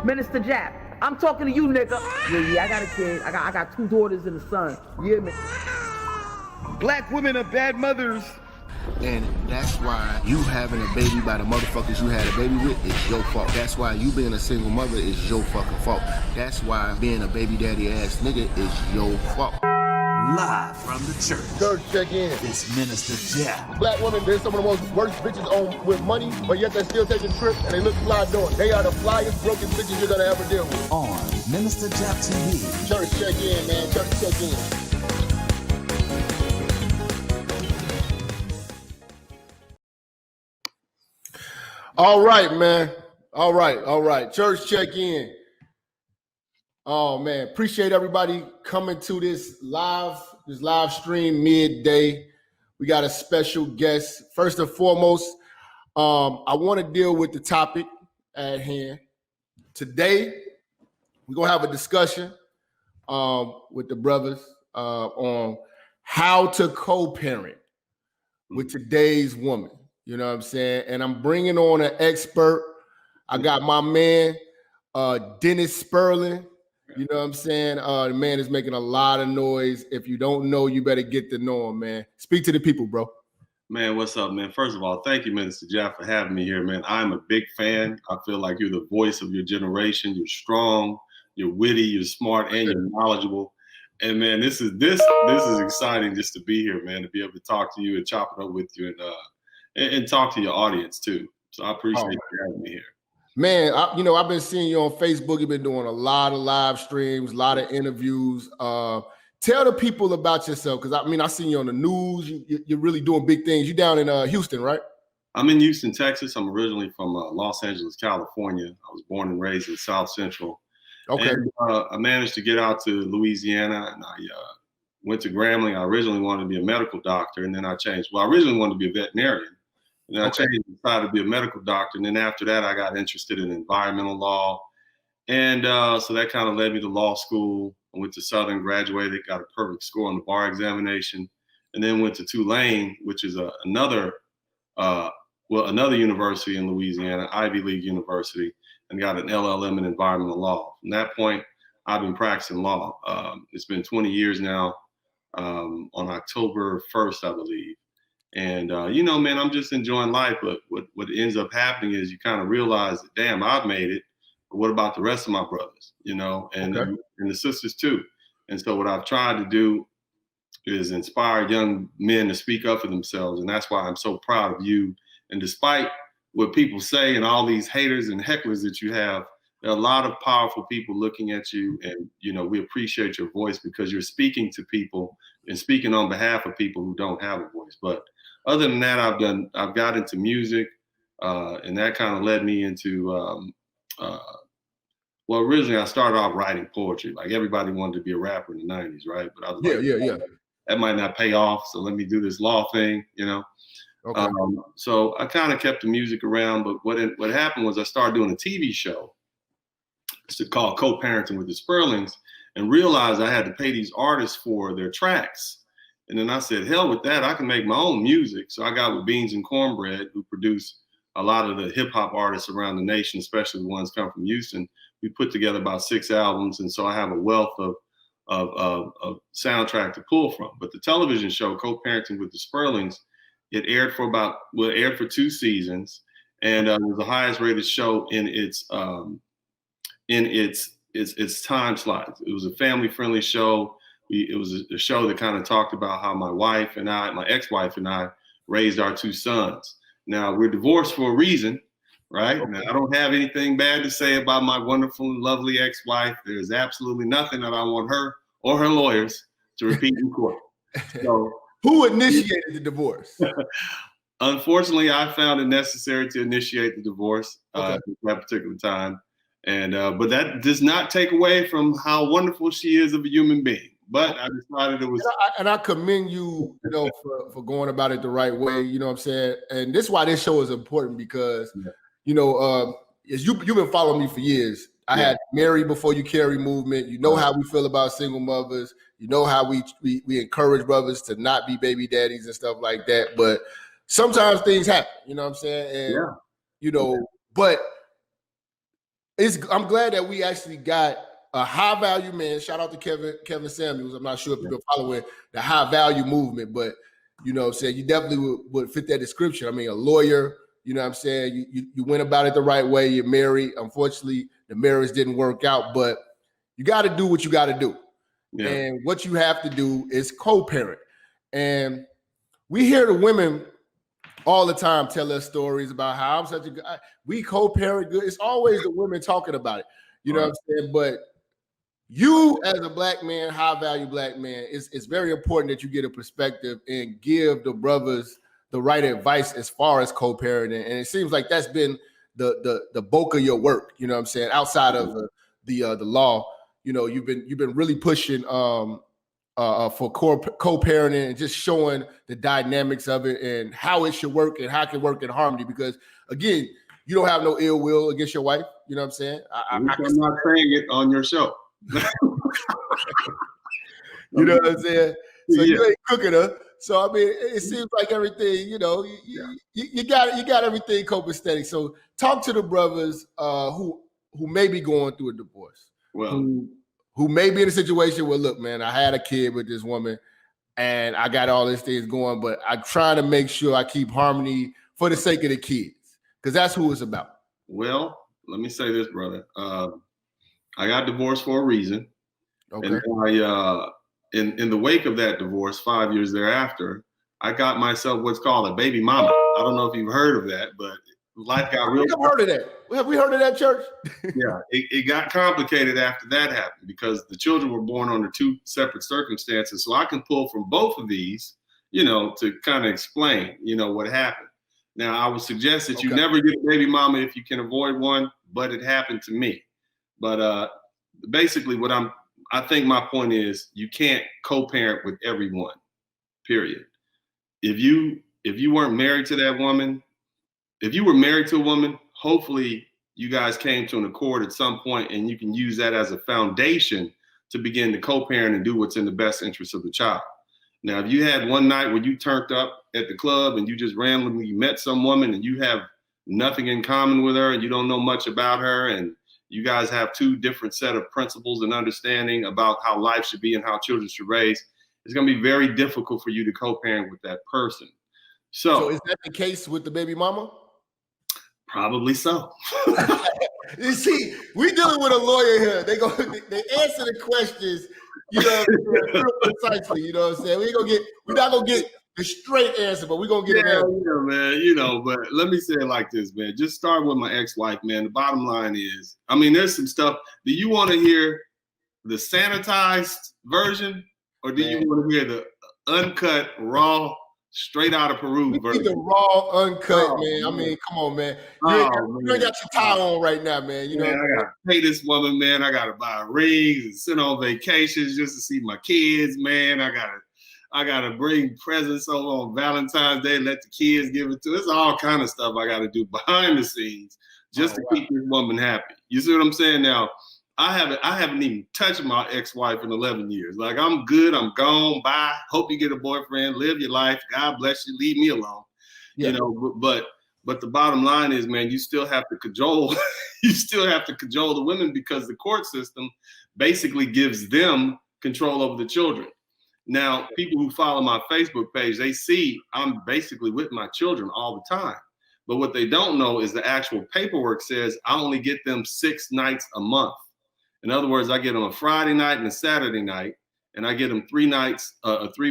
Minister Jap, I'm talking to you, nigga. Yeah, I got a kid. I got 2 daughters and a son. Yeah, man. Black women are bad mothers. And that's why you having a baby by the motherfuckers you had a baby with is your fault. That's why you being a single mother is your fucking fault. That's why being a baby daddy ass nigga is your fault. Live from the church. Church check in. It's Minister Jap. Black women, they're some of the most worst bitches on with money, but yet they're still taking trips and they look fly doing it. They are the flyest broken bitches you're gonna ever deal with. On Minister Jap TV. Church check in, man. Church check in. All right, man. All right. Church check in. Oh man, appreciate everybody coming to this live stream midday. We got a special guest. First and foremost, I want to deal with the topic at hand. Today, we're gonna have a discussion with the brothers on how to co-parent with today's woman. You know what I'm saying? And I'm bringing on an expert. I got my man, Dennis Spurling. You know what I'm saying? The man is making a lot of noise. If you don't know, you better get to know him, man. Speak to the people, bro. Man, what's up, man? First of all, thank you, Minister Jap, for having me here, man. I'm a big fan. I feel like you're the voice of your generation. You're strong, you're witty, you're smart, and you're knowledgeable. And man, this is exciting just to be here, man, to be able to talk to you and chop it up with you and talk to your audience too. So I appreciate you having me here. Man, I've been seeing you on Facebook. You've been doing a lot of live streams, a lot of interviews. Tell the people about yourself, because I seen you on the news. You're really doing big things. You down in Houston, right? I'm in Houston, Texas. I'm originally from Los Angeles, California. I was born and raised in South Central. Okay. And, I managed to get out to Louisiana, and I went to Grambling. I originally wanted to be a medical doctor, and then I changed. Well, I originally wanted to be a veterinarian. And then I changed and decided to be a medical doctor. And then after that, I got interested in environmental law. And so that kind of led me to law school. I went to Southern, graduated, got a perfect score on the bar examination, and then went to Tulane, which is another university in Louisiana, Ivy League University, and got an LLM in environmental law. From that point, I've been practicing law. It's been 20 years now, on October 1st, I believe. And, man, I'm just enjoying life. But what ends up happening is you kind of realize that, damn, I've made it. But what about the rest of my brothers, and the sisters too? And so what I've tried to do is inspire young men to speak up for themselves. And that's why I'm so proud of you. And despite what people say and all these haters and hecklers that you have, there are a lot of powerful people looking at you. And, we appreciate your voice because you're speaking to people and speaking on behalf of people who don't have a voice. But other than that, I've got into music, and that kind of led me into, originally I started off writing poetry. Like everybody wanted to be a rapper in the 90s, right? But I was like, that might not pay off, so let me do this law thing, Okay. So I kind of kept the music around, but what happened was I started doing a TV show. It's called Co-Parenting with the Sperlings, and realized I had to pay these artists for their tracks. And then I said, hell with that, I can make my own music. So I got with Beans and Cornbread, who produce a lot of the hip hop artists around the nation, especially the ones come from Houston. We put together about 6 albums. And so I have a wealth of soundtrack to pull from. But the television show, Co-Parenting with the Sperlings, it aired for 2 seasons. And it was the highest rated show in its time slots. It was a family friendly show. It was a show that kind of talked about how my ex-wife and I raised our 2 sons. Now we're divorced for a reason, right? Okay. Now, I don't have anything bad to say about my wonderful and lovely ex-wife. There's absolutely nothing that I want her or her lawyers to repeat in court. So, who initiated the divorce? Unfortunately, I found it necessary to initiate the divorce at that particular time. And but that does not take away from how wonderful she is of a human being. But I decided it was. And I commend you, for going about it the right way. You know what I'm saying? And this is why this show is important because, as you've been following me for years. I had Marry Before You Carry movement. You know how we feel about single mothers. You know how we encourage brothers to not be baby daddies and stuff like that. But sometimes things happen. You know what I'm saying? And but I'm glad that we actually got a high value man. Shout out to Kevin Samuels. I'm not sure if you've been following the high value movement, but you know what I'm saying, you definitely would fit that description. I mean, a lawyer, you know what I'm saying, you went about it the right way. You're married. Unfortunately, the marriage didn't work out, but you got to do what you got to do. Yeah. And what you have to do is co-parent. And we hear the women all the time tell us stories about how I'm such a good, we co-parent good. It's always the women talking about it. You know what I'm saying? But you as a black man, high value black man, it's very important that you get a perspective and give the brothers the right advice as far as co-parenting. And it seems like that's been the bulk of your work, you know what I'm saying? Outside of the law, you know, you've been really pushing for co-parenting and just showing the dynamics of it and how it should work and how it can work in harmony. Because again, you don't have no ill will against your wife. You know what I'm saying? I'm not saying it on your show. You know what I'm saying? So you ain't cooking her. So I mean, it seems like everything, you know, you got everything copacetic. So talk to the brothers who may be going through a divorce. Well, who may be in a situation where, look, man, I had a kid with this woman and I got all these things going, but I'm trying to make sure I keep harmony for the sake of the kids, because that's who it's about. Well, let me say this, brother. I got divorced for a reason. Okay. And I, in the wake of that divorce, 5 years thereafter, I got myself what's called a baby mama. I don't know if you've heard of that, but life got real. I've heard of that. Have we heard of that, church? Yeah, it got complicated after that happened because the children were born under two separate circumstances. So I can pull from both of these, you know, to kind of explain, you know, what happened. Now, I would suggest that you never get a baby mama if you can avoid one, but it happened to me. But basically I think my point is you can't co-parent with everyone, period. If you weren't married to that woman, if you were married to a woman, hopefully you guys came to an accord at some point and you can use that as a foundation to begin to co-parent and do what's in the best interest of the child. Now, if you had one night where you turned up at the club and you just randomly met some woman and you have nothing in common with her and you don't know much about her and you guys have two different set of principles and understanding about how life should be and how children should raise, it's going to be very difficult for you to co-parent with that person. So is that the case with the baby mama? Probably so. You see, we dealing with a lawyer here. They answer the questions, you know, precisely. You know what I'm saying? We're not gonna get the straight answer, but we're gonna get an answer. Yeah, man. You know, but let me say it like this, man. Just start with my ex-wife, man. The bottom line is, I mean, there's some stuff. Do you want to hear the sanitized version, or do you want to hear the uncut, raw? Straight out of Peru. We need the raw, uncut, man. I mean, come on, man. You ain't got your tie on right now, man. You know, I gotta pay this woman, man. I gotta buy rings and send on vacations just to see my kids, man. I gotta bring presents over on Valentine's Day, let the kids give it to us. All kind of stuff I gotta do behind the scenes just to keep this woman happy. You see what I'm saying? Now, I haven't even touched my ex-wife in 11 years. Like, I'm good. I'm gone. Bye. Hope you get a boyfriend. Live your life. God bless you. Leave me alone. Yeah. You know, but the bottom line is, man, you still have to cajole. You still have to cajole the women because the court system basically gives them control over the children. Now, people who follow my Facebook page, they see I'm basically with my children all the time. But what they don't know is the actual paperwork says I only get them 6 nights a month. In other words, I get them a Friday night and a Saturday night, and I get them 3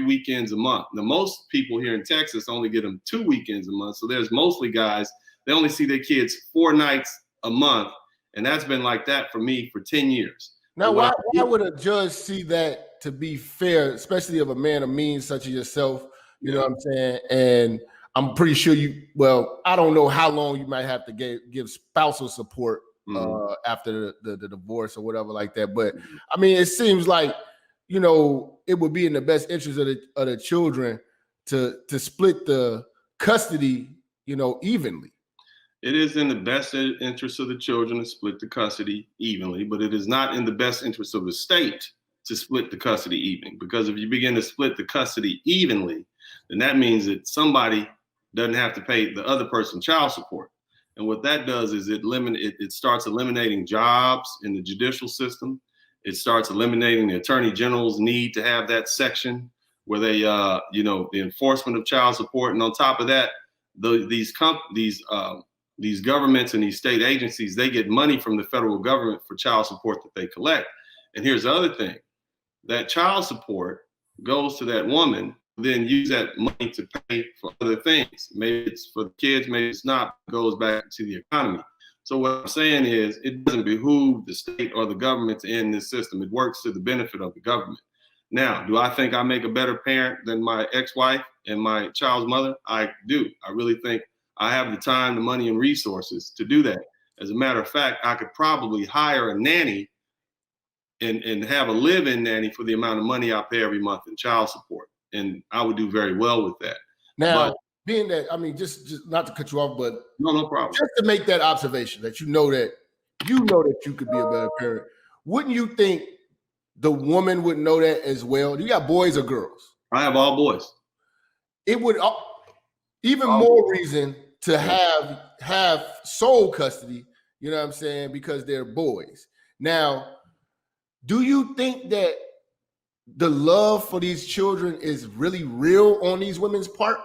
weekends a month. Now, most people here in Texas only get them 2 weekends a month. So there's mostly guys, they only see their kids 4 nights a month. And that's been like that for me for 10 years. Now, why would a judge see that to be fair, especially of a man of means such as yourself? You know what I'm saying? And I'm pretty sure I don't know how long you might have to give spousal support after the divorce or whatever like that. But I mean, it seems like, you know, it would be in the best interest of the children to split the custody, you know, evenly. It is in the best interest of the children to split the custody evenly, but it is not in the best interest of the state to split the custody evenly. Because if you begin to split the custody evenly, then that means that somebody doesn't have to pay the other person child support. And what that does is it starts eliminating jobs in the judicial system. It starts eliminating the attorney general's need to have that section where they, the enforcement of child support. And on top of that, these governments and these state agencies, they get money from the federal government for child support that they collect. And here's the other thing, that child support goes to that woman, then use that money to pay for other things. Maybe it's for the kids, maybe it's not, it goes back to the economy. So what I'm saying is it doesn't behoove the state or the government to end this system. It works to the benefit of the government. Now, do I think I make a better parent than my ex-wife and my child's mother? I do. I really think I have the time, the money, and resources to do that. As a matter of fact, I could probably hire a nanny and have a live-in nanny for the amount of money I pay every month in child support. And I would do very well with that. Now, being that, I mean, just not to cut you off, but no problem. Just to make that observation that you know that you could be a better parent. Wouldn't you think the woman would know that as well? Do you got boys or girls? I have all boys. It would even more reason to have sole custody. You know what I'm saying? Because they're boys. Now, do you think that the love for these children is really real on these women's part?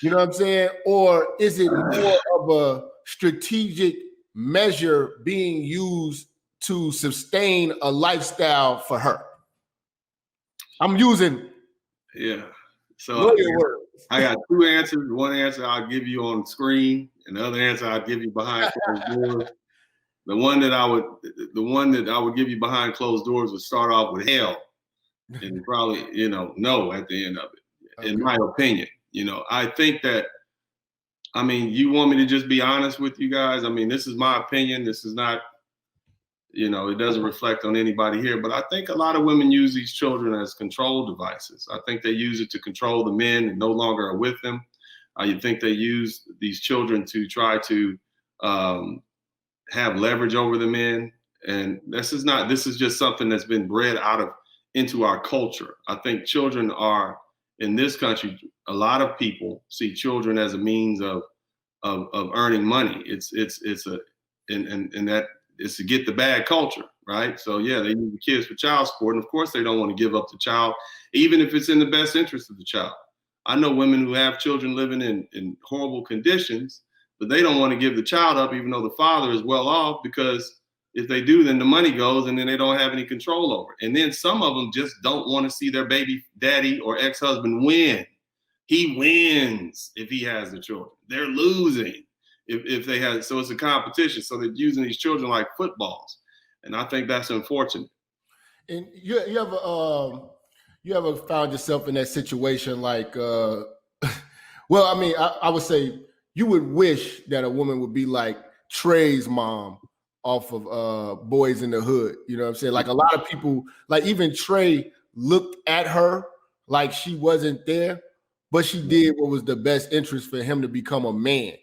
You know what I'm saying? Or is it more of a strategic measure being used to sustain a lifestyle for her? I'm using So I got two answers. One answer I'll give you on screen, and the other answer I'll give you behind closed doors. The one that I would give you behind closed doors would start off with hell, and probably no at the end of it. In my opinion, I think that. I mean, you want me to just be honest with you guys? I mean, this is my opinion. This is not, it doesn't reflect on anybody here. But I think a lot of women use these children as control devices. I think they use it to control the men and no longer are with them. You think they use these children to try to have leverage over the men. And this is just something that's been bred into our culture. I think children are, in this country, a lot of people see children as a means of earning money. It's to get the bad culture, right? So yeah, they use the kids for child support, and of course they don't want to give up the child, even if it's in the best interest of the child. I know women who have children living in horrible conditions, but they don't want to give the child up, even though the father is well off, because if they do, then the money goes and then they don't have any control over it. And then some of them just don't want to see their baby daddy or ex-husband win. He wins if he has the children. They're losing if they have. So it's a competition. So they're using these children like footballs. And I think that's unfortunate. And you ever found yourself in that situation like, well, I mean, I would say you would wish that a woman would be like Trey's mom off of Boys in the Hood. You know what I'm saying? Like a lot of people, like even Trey looked at her like she wasn't there, but she did what was the best interest for him to become a man.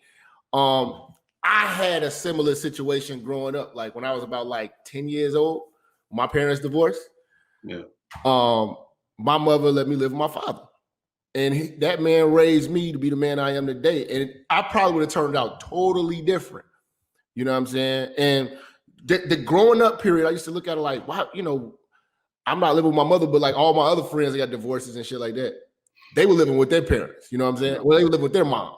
I had a similar situation growing up. Like when I was about like 10 years old, my parents divorced. Yeah. My mother let me live with my father. And that man raised me to be the man I am today. And I probably would have turned out totally different. You know what I'm saying? And the growing up period, I used to look at it like, wow, I'm not living with my mother, but like all my other friends, they got divorces and shit like that. They were living with their parents. You know what I'm saying? Well, they were living with their mom.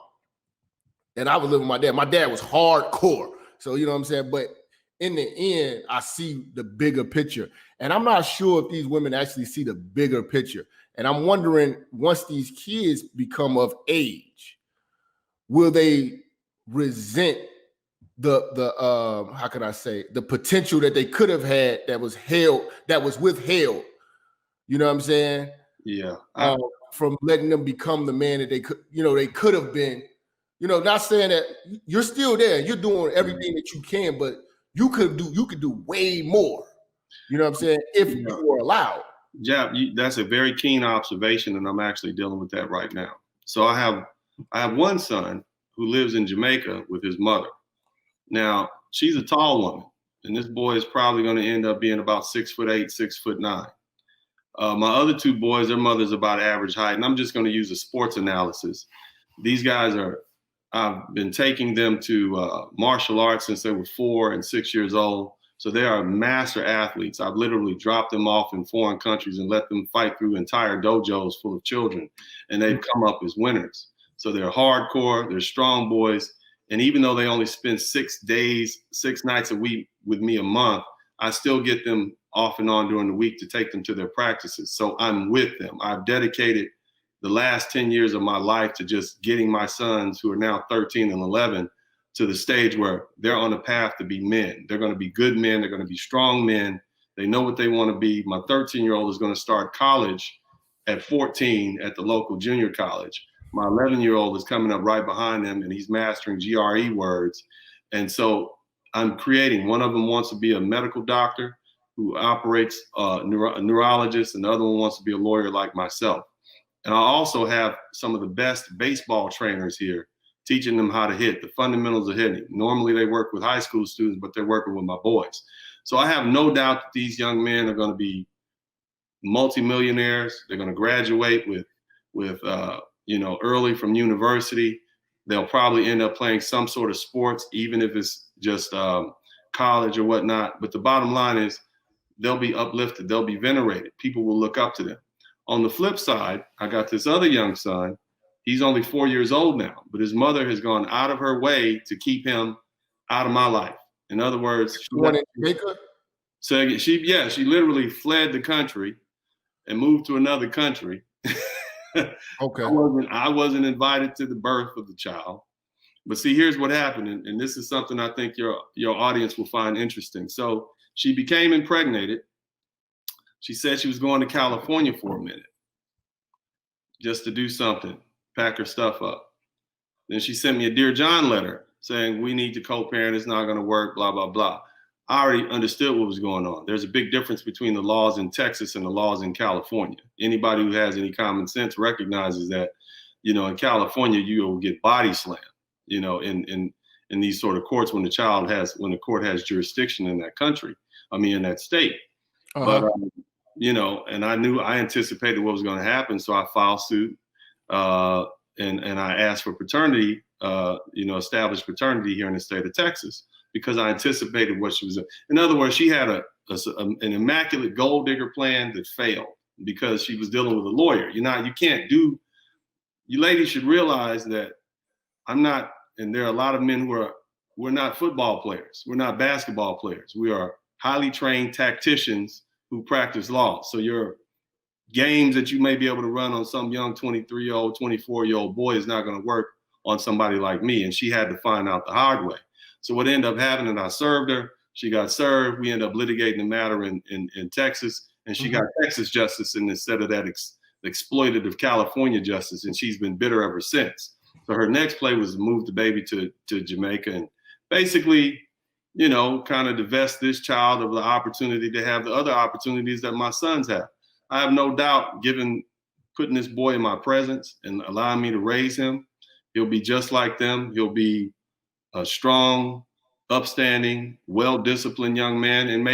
And I was living with my dad. My dad was hardcore. So, you know what I'm saying? But in the end, I see the bigger picture. And I'm not sure if these women actually see the bigger picture. And I'm wondering, once these kids become of age, will they resent the how can I say, the potential that they could have had that was withheld? You know what I'm saying? Yeah. From letting them become the man that they could have been. Not saying that you're still there, you're doing everything that you can, but you could do way more. You know what I'm saying? If you were allowed. Jap, that's a very keen observation, and I'm actually dealing with that right now. So I have one son who lives in Jamaica with his mother. Now, she's a tall woman, and this boy is probably going to end up being about 6'8", 6'9". My other two boys, their mother's about average height, and I'm just going to use a sports analysis. These guys are I've been taking them to martial arts since they were 4 and 6 years old. So they are master athletes. I've literally dropped them off in foreign countries and let them fight through entire dojos full of children, and they've come up as winners. So they're hardcore, they're strong boys. And even though they only spend 6 days, 6 nights a week with me a month, I still get them off and on during the week to take them to their practices. So I'm with them. I've dedicated the last 10 years of my life to just getting my sons, who are now 13 and 11, to the stage where they're on a path to be men. They're going to be good men. They're going to be strong men. They know what they want to be. My 13-year-old is going to start college at 14 at the local junior college. My 11-year-old is coming up right behind him, and he's mastering GRE words. And so I'm creating. One of them wants to be a medical doctor who operates a neurologist, and the other one wants to be a lawyer like myself. And I also have some of the best baseball trainers here, teaching them how to hit, the fundamentals of hitting. Normally they work with high school students, but they're working with my boys. So I have no doubt that these young men are going to be multimillionaires. They're going to graduate with early from university. They'll probably end up playing some sort of sports, even if it's just college or whatnot. But the bottom line is they'll be uplifted. They'll be venerated. People will look up to them. On the flip side, I got this other young son. He's only 4 years old now, but his mother has gone out of her way to keep him out of my life. In other words, she literally fled the country and moved to another country. Okay. I wasn't invited to the birth of the child. But see, here's what happened, and this is something I think your audience will find interesting. So she became impregnated. She said she was going to California for a minute just to do something, pack her stuff up. Then she sent me a Dear John letter saying, we need to co-parent, it's not going to work, blah, blah, blah. I already understood what was going on. There's a big difference between the laws in Texas and the laws in California. Anybody who has any common sense recognizes that, in California, you will get body slammed, in these sort of courts when the court has jurisdiction in that country, in that state. Uh-huh. But, and I anticipated what was going to happen. So I filed suit and I asked for paternity, established paternity here in the state of Texas, because I anticipated what she was doing. In other words, she had an immaculate gold digger plan that failed because she was dealing with a lawyer. You ladies should realize that I'm not, and there are a lot of men we're not football players. We're not basketball players. We are highly trained tacticians who practice law. So your games that you may be able to run on some young 23-year-old, 24-year-old boy is not going to work on somebody like me. And she had to find out the hard way. So what ended up happening, I served her. She got served. We ended up litigating the matter in Texas, and she got Texas justice instead of that exploitative California justice, and she's been bitter ever since. So her next play was to move the baby to Jamaica and basically, kind of divest this child of the opportunity to have the other opportunities that my sons have. I have no doubt, putting this boy in my presence and allowing me to raise him, he'll be just like them. He'll be a strong, upstanding, well-disciplined young man, and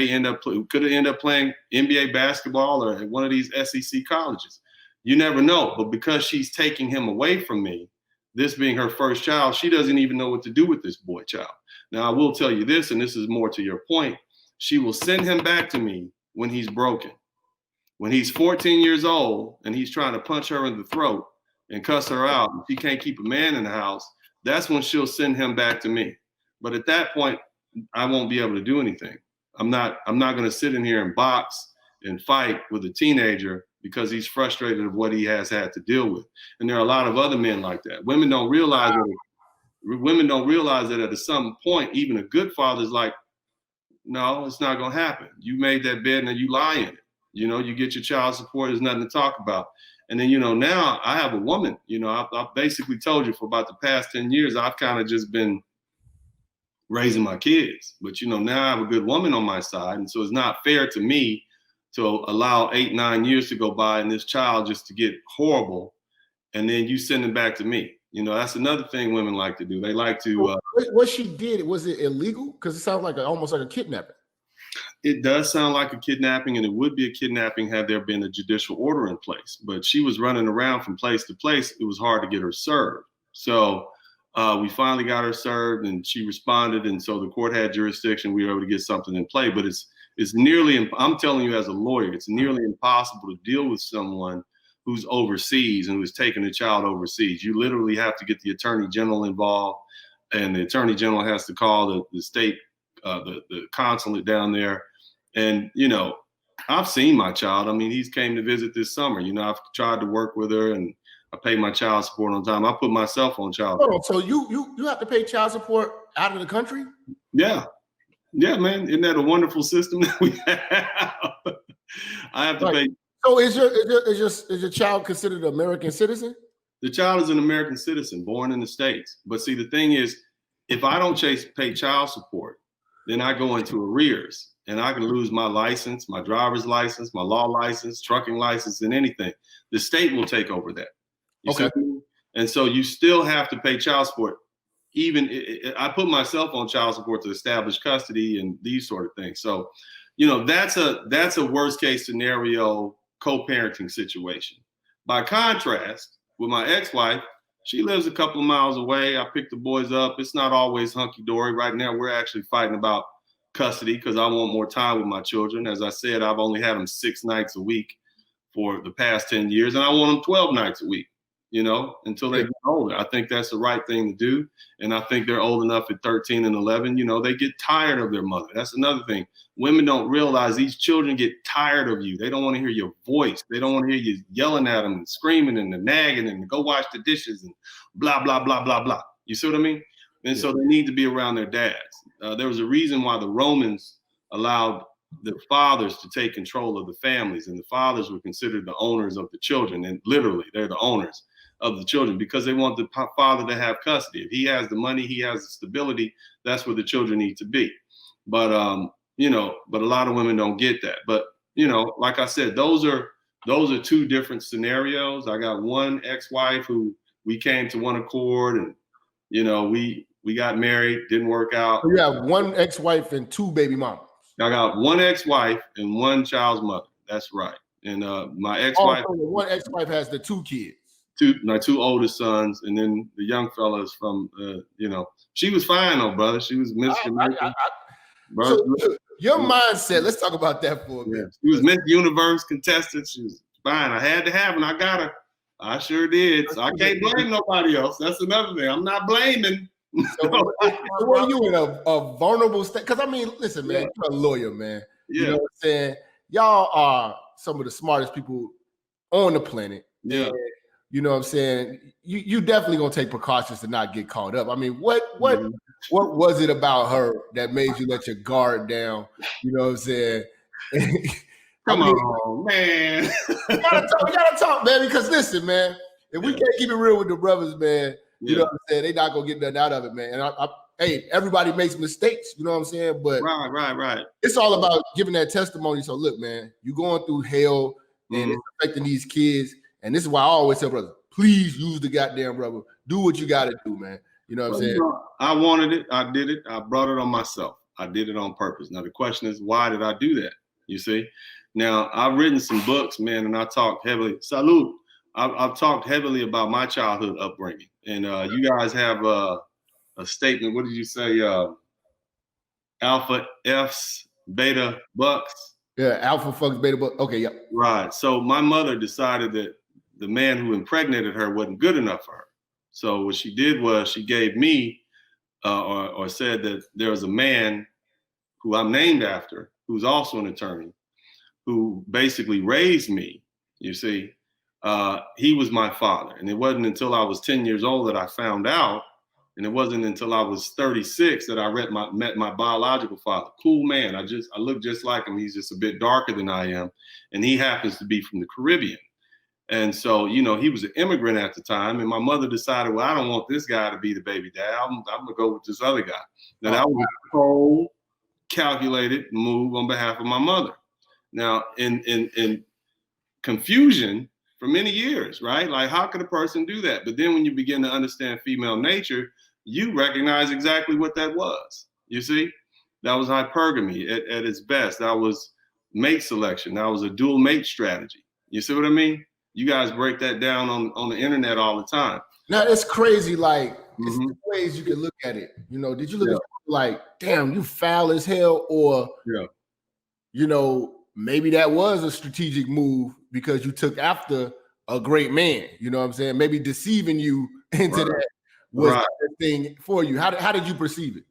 could end up playing NBA basketball or at one of these SEC colleges. You never know. But because she's taking him away from me, this being her first child, she doesn't even know what to do with this boy child. Now, I will tell you this, and this is more to your point. She will send him back to me when he's broken. When he's 14 years old and he's trying to punch her in the throat and cuss her out, and she can't keep a man in the house, that's when she'll send him back to me. But at that point, I won't be able to do anything. I'm not going to sit in here and box and fight with a teenager because he's frustrated of what he has had to deal with. And there are a lot of other men like that. Women don't realize that at some point, even a good father's like, no, it's not going to happen. You made that bed and you lie in it. You get your child support. There's nothing to talk about. And then, now I have a woman, I've basically told you for about the past 10 years, I've kind of just been raising my kids. But, now I have a good woman on my side. And so it's not fair to me to allow 8-9 years to go by and this child just to get horrible. And then you send it back to me. That's another thing women like to do. They like to. What she did, was it illegal? Because it sounds like almost like a kidnapping. It does sound like a kidnapping, and it would be a kidnapping had there been a judicial order in place. But she was running around from place to place. It was hard to get her served. So We finally got her served, and she responded, and so the court had jurisdiction. We were able to get something in play, but it's nearly, I'm telling you as a lawyer, it's nearly impossible to deal with someone who's overseas and who's taking a child overseas. You literally have to get the attorney general involved, and the attorney general has to call the state, the consulate down there. And, you know, I've seen my child. I mean, he's came to visit this summer. You know, I've tried to work with her, and I pay my child support on time. I put myself on child support. So you have to pay child support out of the country? Yeah. Yeah, man. Isn't that a wonderful system that we have? I have to pay. So is your child considered an American citizen? The child is an American citizen born in the States. But see, the thing is, if I don't pay child support, then I go into arrears, and I can lose my license, my driver's license, my law license, trucking license, and anything. The state will take over that. You see what I mean? And so you still have to pay child support. Even I put myself on child support to establish custody and these sort of things. So, you know, that's a worst case scenario co-parenting situation. By contrast, with my ex-wife, she lives a couple of miles away. I pick the boys up. It's not always hunky-dory. Right now, we're actually fighting about custody because I want more time with my children. As I said, I've only had them 6 nights a week for the past 10 years, and I want them 12 nights a week, you know, until they get older. I think that's the right thing to do. And I think they're old enough at 13 and 11, you know, they get tired of their mother. That's another thing. Women don't realize these children get tired of you. They don't want to hear your voice. They don't want to hear you yelling at them and screaming and nagging and go wash the dishes and blah, blah, blah, blah, blah. You see what I mean? And so they need to be around their dads. There was a reason why the Romans allowed the fathers to take control of the families, and the fathers were considered the owners of the children. And literally, they're the owners of the children because they want the father to have custody. If he has the money, he has the stability, that's where the children need to be. But, you know, but a lot of women don't get that. But, you know, like I said, those are 2 different scenarios. I got one ex-wife who we came to one accord, and, you know, we got married, didn't work out. So you have one ex-wife and 2 baby mamas. I got one ex-wife and 1 child's mother. That's right. And my ex-wife. Oh, so one ex-wife has the 2 kids. My 2 oldest sons, and then the young fellas from, you know, she was fine though, brother. She was Miss Jamaica. So your mindset, let's talk about that for a minute. Yeah. She was Miss Universe contestant. She was fine. I had to have her, and I got her. I sure did. So I can't blame nobody else. That's another thing. I'm not blaming. So were you in a vulnerable state? Because I mean, listen, man, you're a lawyer, man. Yeah. You know what I'm saying? Y'all are some of the smartest people on the planet. Yeah. And, you know what I'm saying? You definitely gonna take precautions to not get caught up. I mean, what was it about her that made you let your guard down? You know what I'm saying? Come on, man. We gotta talk, man, because listen, man, if we can't keep it real with the brothers, man, you know what I'm saying? They not gonna get nothing out of it, man. And hey, everybody makes mistakes, you know what I'm saying? But right. It's all about giving that testimony. So look, man, you going through hell and it's affecting these kids. And this is why I always tell brothers, please use the goddamn rubber. Do what you gotta do, man. You know what I'm saying? I wanted it. I did it. I brought it on myself. I did it on purpose. Now the question is, why did I do that? You see? Now I've written some books, man, and I talked heavily. Salute. I've talked heavily about my childhood upbringing. And you guys have a statement. What did you say? Alpha F's, beta bucks. Yeah, alpha fucks beta bucks. Okay, yeah. Right. So my mother decided that the man who impregnated her wasn't good enough for her. So what she did was she gave me, or said that there was a man who I'm named after, who's also an attorney, who basically raised me. You see, he was my father. And it wasn't until I was 10 years old that I found out. And it wasn't until I was 36 that I met my biological father. Cool man. I look just like him. He's just a bit darker than I am. And he happens to be from the Caribbean. And so, you know, he was an immigrant at the time. And my mother decided, well, I don't want this guy to be the baby dad. I'm going to go with this other guy. Now, that was a cold, calculated move on behalf of my mother. Now, in confusion for many years, right? Like, how could a person do that? But then when you begin to understand female nature, you recognize exactly what that was. You see, that was hypergamy at its best. That was mate selection. That was a dual mate strategy. You see what I mean? You guys break that down on the internet all the time. Now it's crazy. Like it's Mhm. two ways you can look at it. You know, did you look Yeah. at it like, damn, you foul as hell, or Yeah. you know, maybe that was a strategic move because you took after a great man. You know what I'm saying? Maybe deceiving you into Right. that was Right. the thing for you. How did you perceive it?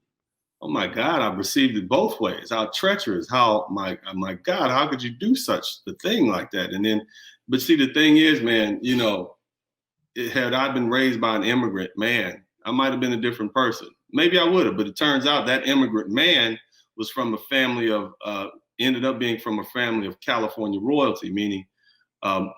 Oh my God, I received it both ways. How treacherous! How my God, how could you do such a thing like that? And then, but see, the thing is, man, you know, had I been raised by an immigrant man, I might have been a different person. Maybe I would have, but it turns out that immigrant man was from a family of, ended up being from a family of California royalty, meaning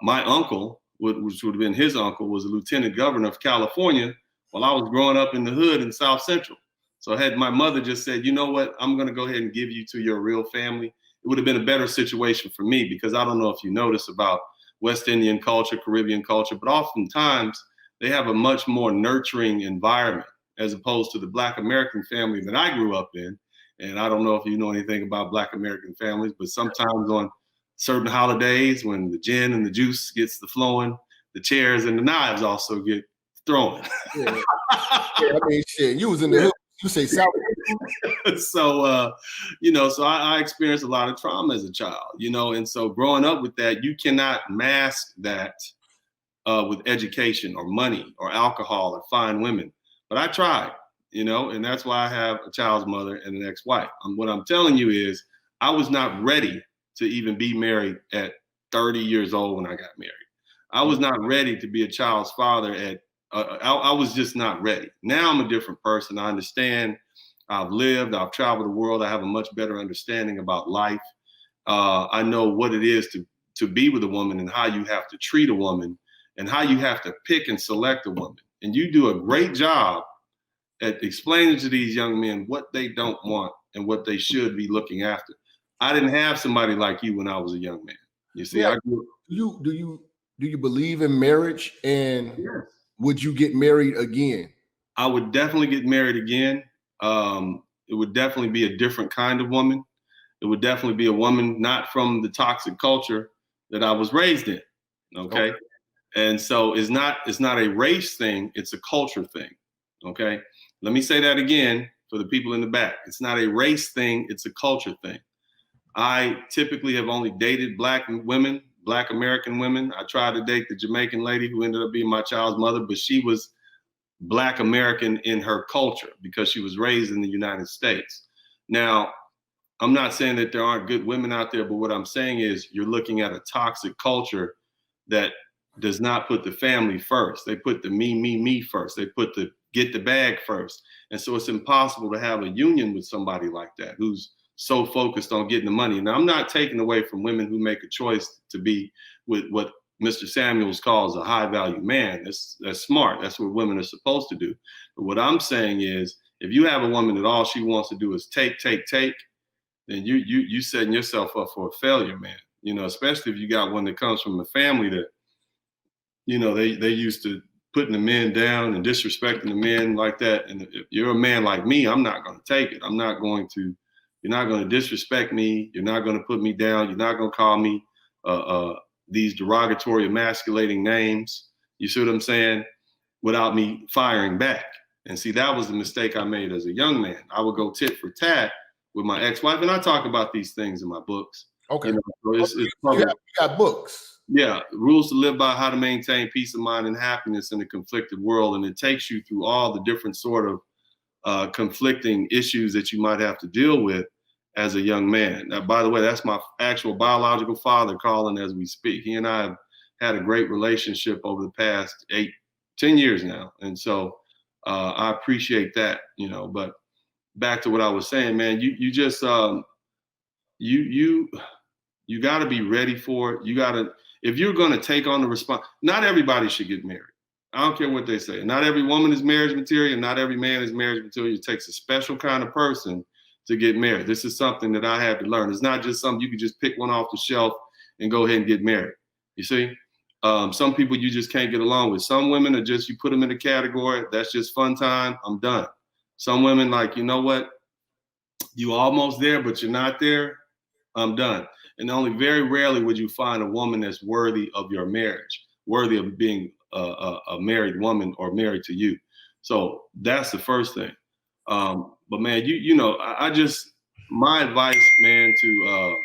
my uncle, which would have been his uncle, was a lieutenant governor of California while I was growing up in the hood in South Central. So had my mother just said, you know what, I'm going to go ahead and give you to your real family, it would have been a better situation for me, because I don't know if you notice about West Indian culture, Caribbean culture, but oftentimes they have a much more nurturing environment as opposed to the Black American family that I grew up in. And I don't know if you know anything about Black American families, but sometimes on certain holidays when the gin and the juice gets the flowing, the chairs and the knives also get thrown. Yeah, I mean, shit, you was in the hood. You say South. So, you know, so I experienced a lot of trauma as a child, you know, and so growing up with that, you cannot mask that with education or money or alcohol or fine women. But I tried, you know, and that's why I have a child's mother and an ex-wife. What I'm telling you is I was not ready to even be married at 30 years old when I got married. I was not ready to be a child's father at I was just not ready. Now I'm a different person. I understand. I've lived. I've traveled the world. I have a much better understanding about life. I know what it is to be with a woman and how you have to treat a woman and how you have to pick and select a woman. And you do a great job at explaining to these young men what they don't want and what they should be looking after. I didn't have somebody like you when I was a young man. You see, Yeah. I grew. Do you believe in marriage, and Yes. would you get married again? I would definitely get married again. It would definitely be a different kind of woman. It would definitely be a woman not from the toxic culture that I was raised in. Okay. And so it's not a race thing, it's a culture thing. Okay. Let me say that again for the people in the back. It's not a race thing, it's a culture thing. I typically have only dated Black women, Black American women. I tried to date the Jamaican lady who ended up being my child's mother, but she was Black American in her culture because she was raised in the United States. Now, I'm not saying that there aren't good women out there, but what I'm saying is you're looking at a toxic culture that does not put the family first. They put the me first. They put the get the bag first. And so it's impossible to have a union with somebody like that who's so focused on getting the money. Now, I'm not taking away from women who make a choice to be with what Mr. Samuels calls a high value man. That's smart. That's what women are supposed to do. But what I'm saying is, if you have a woman that all she wants to do is take, then you setting yourself up for a failure, man. You know, especially if you got one that comes from a family that, you know, they used to putting the men down and disrespecting the men like that. And if you're a man like me, I'm not going to take it. You're not going to disrespect me. You're not going to put me down. You're not going to call me these derogatory, emasculating names. You see what I'm saying? Without me firing back. And see, that was the mistake I made as a young man. I would go tit for tat with my ex-wife, and I talk about these things in my books. Okay. You know, so you got books. Yeah, rules to live by, how to maintain peace of mind and happiness in a conflicted world. And it takes you through all the different sort of conflicting issues that you might have to deal with as a young man. Now, by the way, that's my actual biological father calling as we speak. He and I have had a great relationship over the past 10 years now. And so I appreciate that, you know, but back to what I was saying, man, you just, you got to be ready for it. You got to, if you're going to take on the response, not everybody should get married. I don't care what they say. Not every woman is marriage material. Not every man is marriage material. It takes a special kind of person to get married. This is something that I had to learn. It's not just something you can just pick one off the shelf and go ahead and get married. You see, some people you just can't get along with. Some women are just, you put them in a category, that's just fun time, I'm done. Some women like, you know what, you almost there, but you're not there, I'm done. And only very rarely would you find a woman that's worthy of your marriage, worthy of being a married woman or married to you. So that's the first thing. But man, you know, I just, my advice, man, to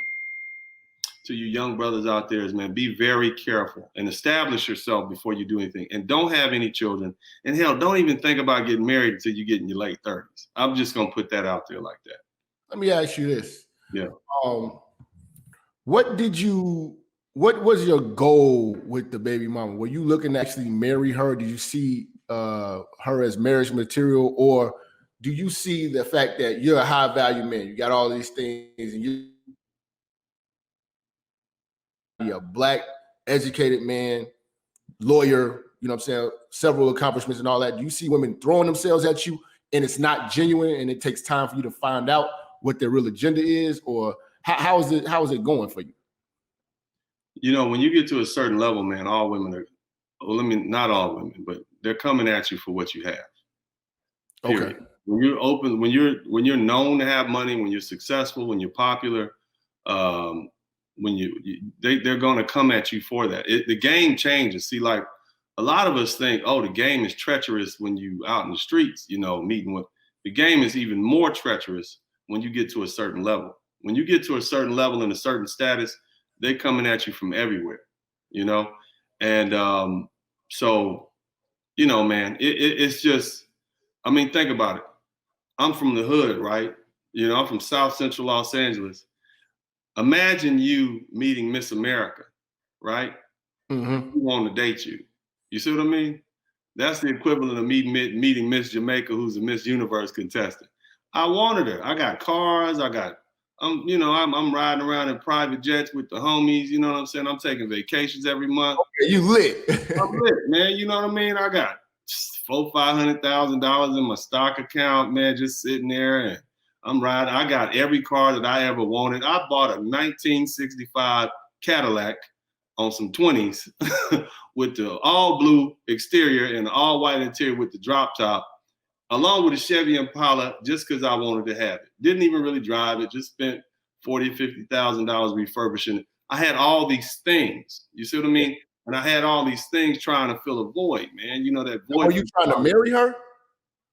you young brothers out there is, man, be very careful and establish yourself before you do anything, and don't have any children. And hell, don't even think about getting married until you get in your late 30s. I'm just gonna put that out there like that. Let me ask you this. Yeah. What was your goal with the baby mama? Were you looking to actually marry her? Did you see her as marriage material, or do you see the fact that you're a high value man? You got all these things, and you're a black, educated man, lawyer, you know what I'm saying, several accomplishments and all that. Do you see women throwing themselves at you and it's not genuine and it takes time for you to find out what their real agenda is, or how is it going for you? You know, when you get to a certain level, man, all women are, well, not all women, but they're coming at you for what you have. Period. Okay. When you're open, when you're known to have money, when you're successful, when you're popular, they're going to come at you for that. The game changes. See, like a lot of us think, oh, the game is treacherous when you out in the streets, you know, meeting with. The game is even more treacherous when you get to a certain level. When you get to a certain level and a certain status, they're coming at you from everywhere, you know? And so, you know, man, it's just, I mean, think about it. I'm from the hood, right? You know, I'm from South Central Los Angeles. Imagine you meeting Miss America, right? Mm-hmm. Who want to date you? You see what I mean? That's the equivalent of me meeting Miss Jamaica, who's a Miss Universe contestant. I wanted her. I got cars. I'm riding around in private jets with the homies. You know what I'm saying? I'm taking vacations every month. Okay, you lit. I'm lit, man. You know what I mean? I got $500,000 in my stock account, man, just sitting there, and I'm riding. I got every car that I ever wanted. I bought a 1965 Cadillac on some 20s with the all blue exterior and the all white interior with the drop top, along with a Chevy Impala, just because I wanted to have it. Didn't even really drive it, just spent $40,000, $50,000 refurbishing it. I had all these things. You see what I mean? And I had all these things trying to fill a void, man. You know, that void. Were you trying to marry her?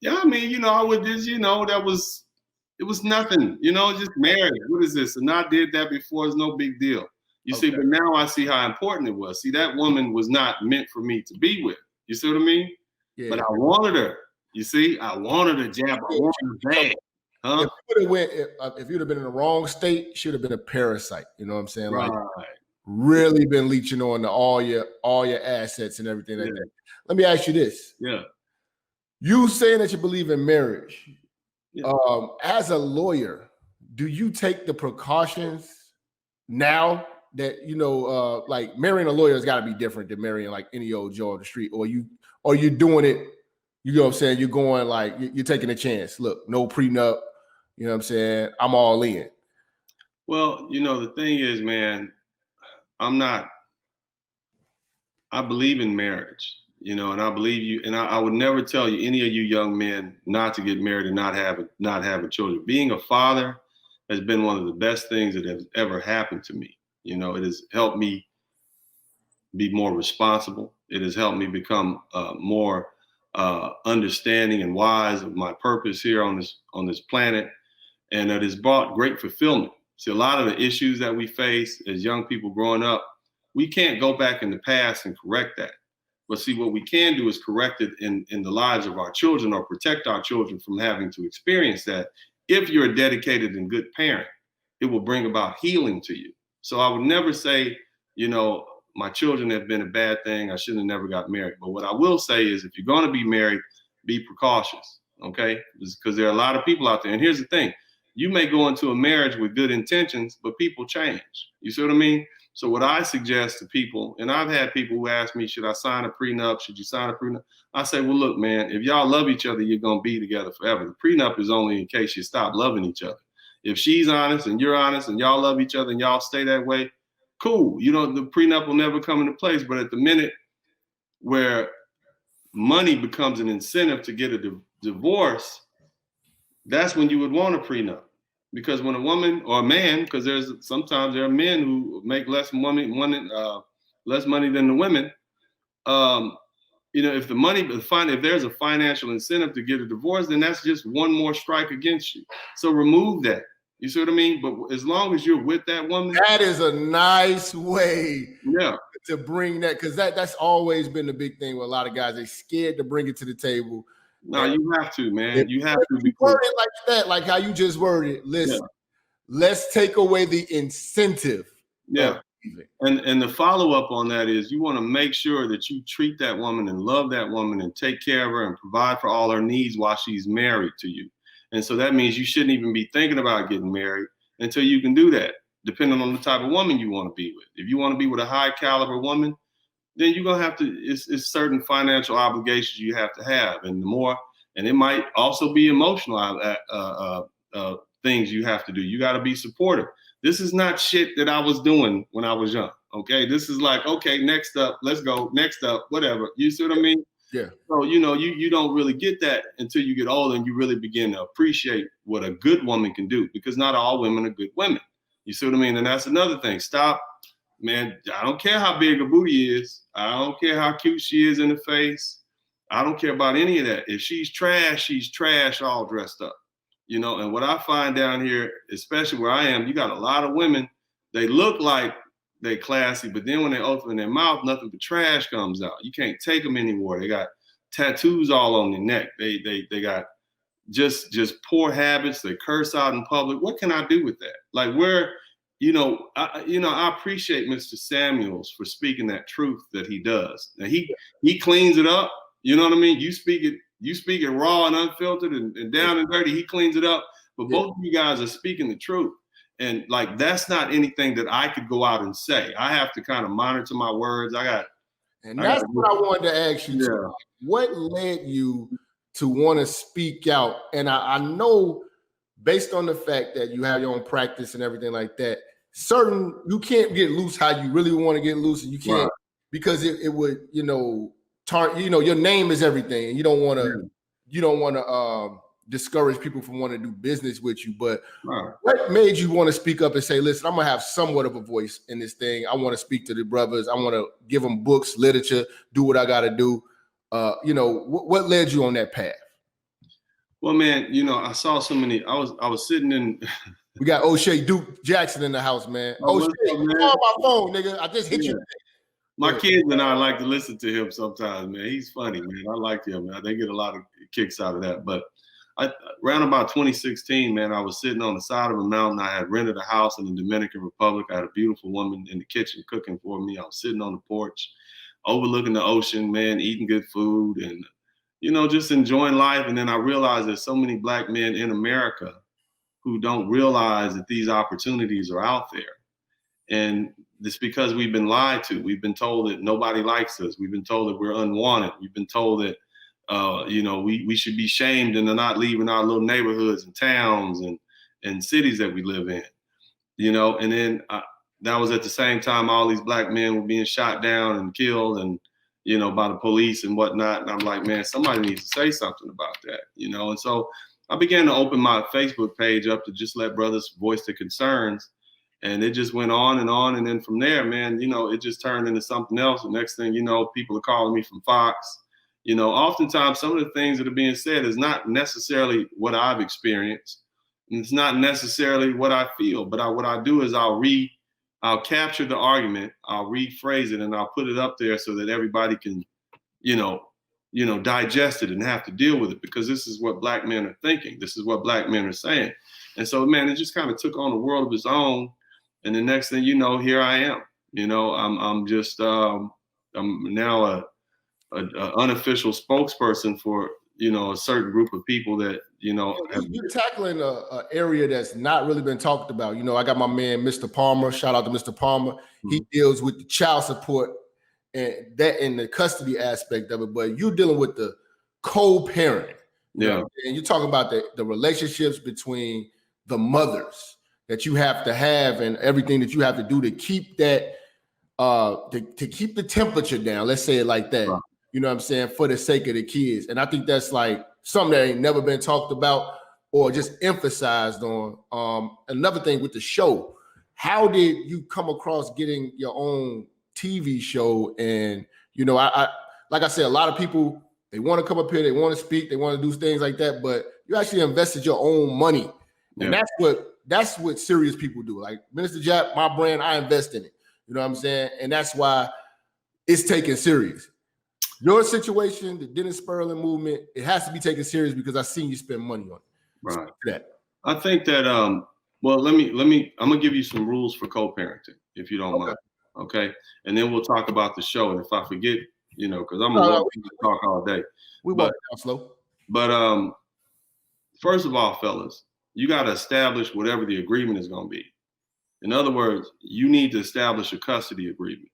Yeah, I mean, you know, I would just, you know, it was nothing, you know, just married. What is this? And I did that before. It's no big deal. You see, but now I see how important it was. See, that woman was not meant for me to be with. You see what I mean? Yeah. But I wanted her. You see, I wanted a Jap. I wanted her bad. Huh? If you'd have been in the wrong state, should have been a parasite. You know what I'm saying? Right. Like, really been leeching on to all your assets and everything like that. Let me ask you this. Yeah. You saying that you believe in marriage. Yeah. As a lawyer, do you take the precautions now that, you know, like marrying a lawyer has got to be different than marrying like any old Joe on the street, or you doing it, you know what I'm saying? You're going like, you're taking a chance. Look, no prenup, you know what I'm saying? I'm all in. Well, you know, the thing is, man, I believe in marriage, you know, and I believe you, and I would never tell you, any of you young men, not to get married and not have children. Being a father has been one of the best things that has ever happened to me. You know, it has helped me be more responsible. It has helped me become more understanding and wise of my purpose here on this planet, and it has brought great fulfillment. See, a lot of the issues that we face as young people growing up, we can't go back in the past and correct that. But see, what we can do is correct it in the lives of our children, or protect our children from having to experience that. If you're a dedicated and good parent, it will bring about healing to you. So I would never say, you know, my children have been a bad thing, I shouldn't have never got married. But what I will say is, if you're going to be married, be precautious, okay? Because there are a lot of people out there. And here's the thing. You may go into a marriage with good intentions, but people change. You see what I mean? So what I suggest to people, and I've had people who ask me, should I sign a prenup? Should you sign a prenup? I say, well, look, man, if y'all love each other, you're going to be together forever. The prenup is only in case you stop loving each other. If she's honest and you're honest and y'all love each other and y'all stay that way, cool. You know, the prenup will never come into place. But at the minute where money becomes an incentive to get a divorce, that's when you would want a prenup. Because when a woman or a man, because sometimes there are men who make less money than the women, if the money, if there's a financial incentive to get a divorce, then that's just one more strike against you. So remove that. You see what I mean? But as long as you're with that woman, that is a nice way yeah, to bring that, because that's always been the big thing with a lot of guys. They're scared to bring it to the table. No, you have to, man. You have to be word it like that, like how you just worded it. Listen, let's take away the incentive. Yeah. And the follow-up on that is you want to make sure that you treat that woman and love that woman and take care of her and provide for all her needs while she's married to you. And so that means you shouldn't even be thinking about getting married until you can do that, depending on the type of woman you want to be with. If you want to be with a high caliber woman, then you're going to have to, it's certain financial obligations you have to have. And and it might also be emotional things you have to do. You got to be supportive. This is not shit that I was doing when I was young. Okay. This is like, okay, next up, let's go, next up, whatever. You see what I mean? Yeah. So, you don't really get that until you get older and you really begin to appreciate what a good woman can do, because not all women are good women. You see what I mean? And that's another thing. Stop, man. I don't care how big a booty is. I don't care how cute she is in the face. I don't care about any of that. If she's trash all dressed up. And what I find down here, especially where I am, you got a lot of women, they look like they classy, but then when they open their mouth, nothing but trash comes out. You can't take them anymore. They got tattoos all on their neck. They got just poor habits. They curse out in public. What can I do with that? Like I appreciate Mr. Samuels for speaking that truth that he does. Now he cleans it up. You know what I mean? You speak it raw and unfiltered and down and dirty. He cleans it up. But both of you guys are speaking the truth. And like, that's not anything that I could go out and say. I have to kind of monitor my words. That's what I wanted to ask you. Yeah. What led you to want to speak out? And I know, based on the fact that you have your own practice and everything like that, you can't get loose how you really want to get loose, and you can't, because it would, your name is everything, and you don't want to discourage people from wanting to do business with you. But what made you want to speak up and say, listen, I'm gonna have somewhat of a voice in this thing. I want to speak to the brothers. I want to give them books, literature, do what I got to do. What led you on that path? Well, man, I saw so many. I was sitting in. We got O'Shea Duke Jackson in the house, man. O'Shea, call my phone, nigga. I just hit you. My kids and I like to listen to him sometimes, man. He's funny, man. I like him, man. They get a lot of kicks out of that. But around about 2016, man, I was sitting on the side of a mountain. I had rented a house in the Dominican Republic. I had a beautiful woman in the kitchen cooking for me. I was sitting on the porch, overlooking the ocean, man, eating good food and, just enjoying life. And then I realized there's so many Black men in America who don't realize that these opportunities are out there. And it's because we've been lied to. We've been told that nobody likes us. We've been told that we're unwanted. We've been told that, we should be shamed into not leaving our little neighborhoods and towns and cities that we live in, and then that was at the same time all these Black men were being shot down and killed and, by the police and whatnot. And I'm like, man, somebody needs to say something about that, and so I began to open my Facebook page up to just let brothers voice their concerns. And it just went on. And then from there, man, it just turned into something else. The next thing people are calling me from Fox. Oftentimes some of the things that are being said is not necessarily what I've experienced. And it's not necessarily what I feel. But what I do is I'll capture the argument, I'll rephrase it, and I'll put it up there so that everybody can, digest it and have to deal with it, because this is what Black men are thinking. This is what Black men are saying. And so, man, it just kind of took on a world of its own. And the next thing you know, here I am. I'm now an unofficial spokesperson for a certain group of people that you're tackling a area that's not really been talked about. I got my man Mr. Palmer. Shout out to Mr. Palmer. Mm-hmm. He deals with the child support and that in the custody aspect of it, but you're dealing with the co-parenting. And you're talking about the relationships between the mothers that you have to have and everything that you have to do to keep that to keep the temperature down. Let's say it like that. Right. You know what I'm saying? For the sake of the kids. And I think that's like something that ain't never been talked about or just emphasized on. Another thing with the show, how did you come across getting your own TV show? And, I like I said, a lot of people, they want to come up here, they want to speak, they want to do things like that, but you actually invested your own money. And that's what serious people do. Like Minister Jap, my brand, I invest in it. You know what I'm saying? And that's why it's taken serious. Your situation, the Dennis Spurling movement, it has to be taken serious because I seen you spend money on it. Right. That. I think that well, let me I'm gonna give you some rules for co-parenting, if you don't mind. Okay. And then we'll talk about the show. And if I forget, because I'm gonna talk all day. We walk down slow. But first of all, fellas, you got to establish whatever the agreement is going to be. In other words, you need to establish a custody agreement,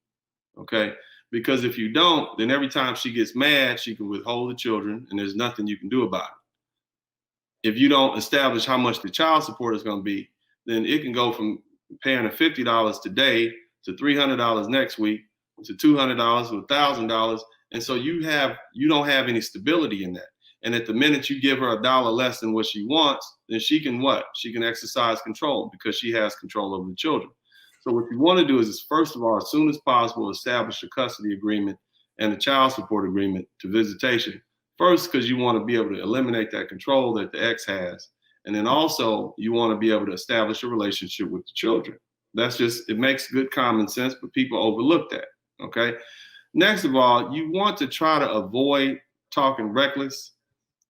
okay? Because if you don't, then every time she gets mad, she can withhold the children, and there's nothing you can do about it. If you don't establish how much the child support is going to be, then it can go from paying her $50 today to $300 next week to $200 to $1,000, and so you don't have any stability in that. And at the minute you give her $1 less than what she wants, then she can what? She can exercise control because she has control over the children. So what you want to do is first of all, as soon as possible, establish a custody agreement and a child support agreement to visitation. First, because you want to be able to eliminate that control that the ex has. And then also you want to be able to establish a relationship with the children. It makes good common sense, but people overlook that, okay? Next of all, you want to try to avoid talking reckless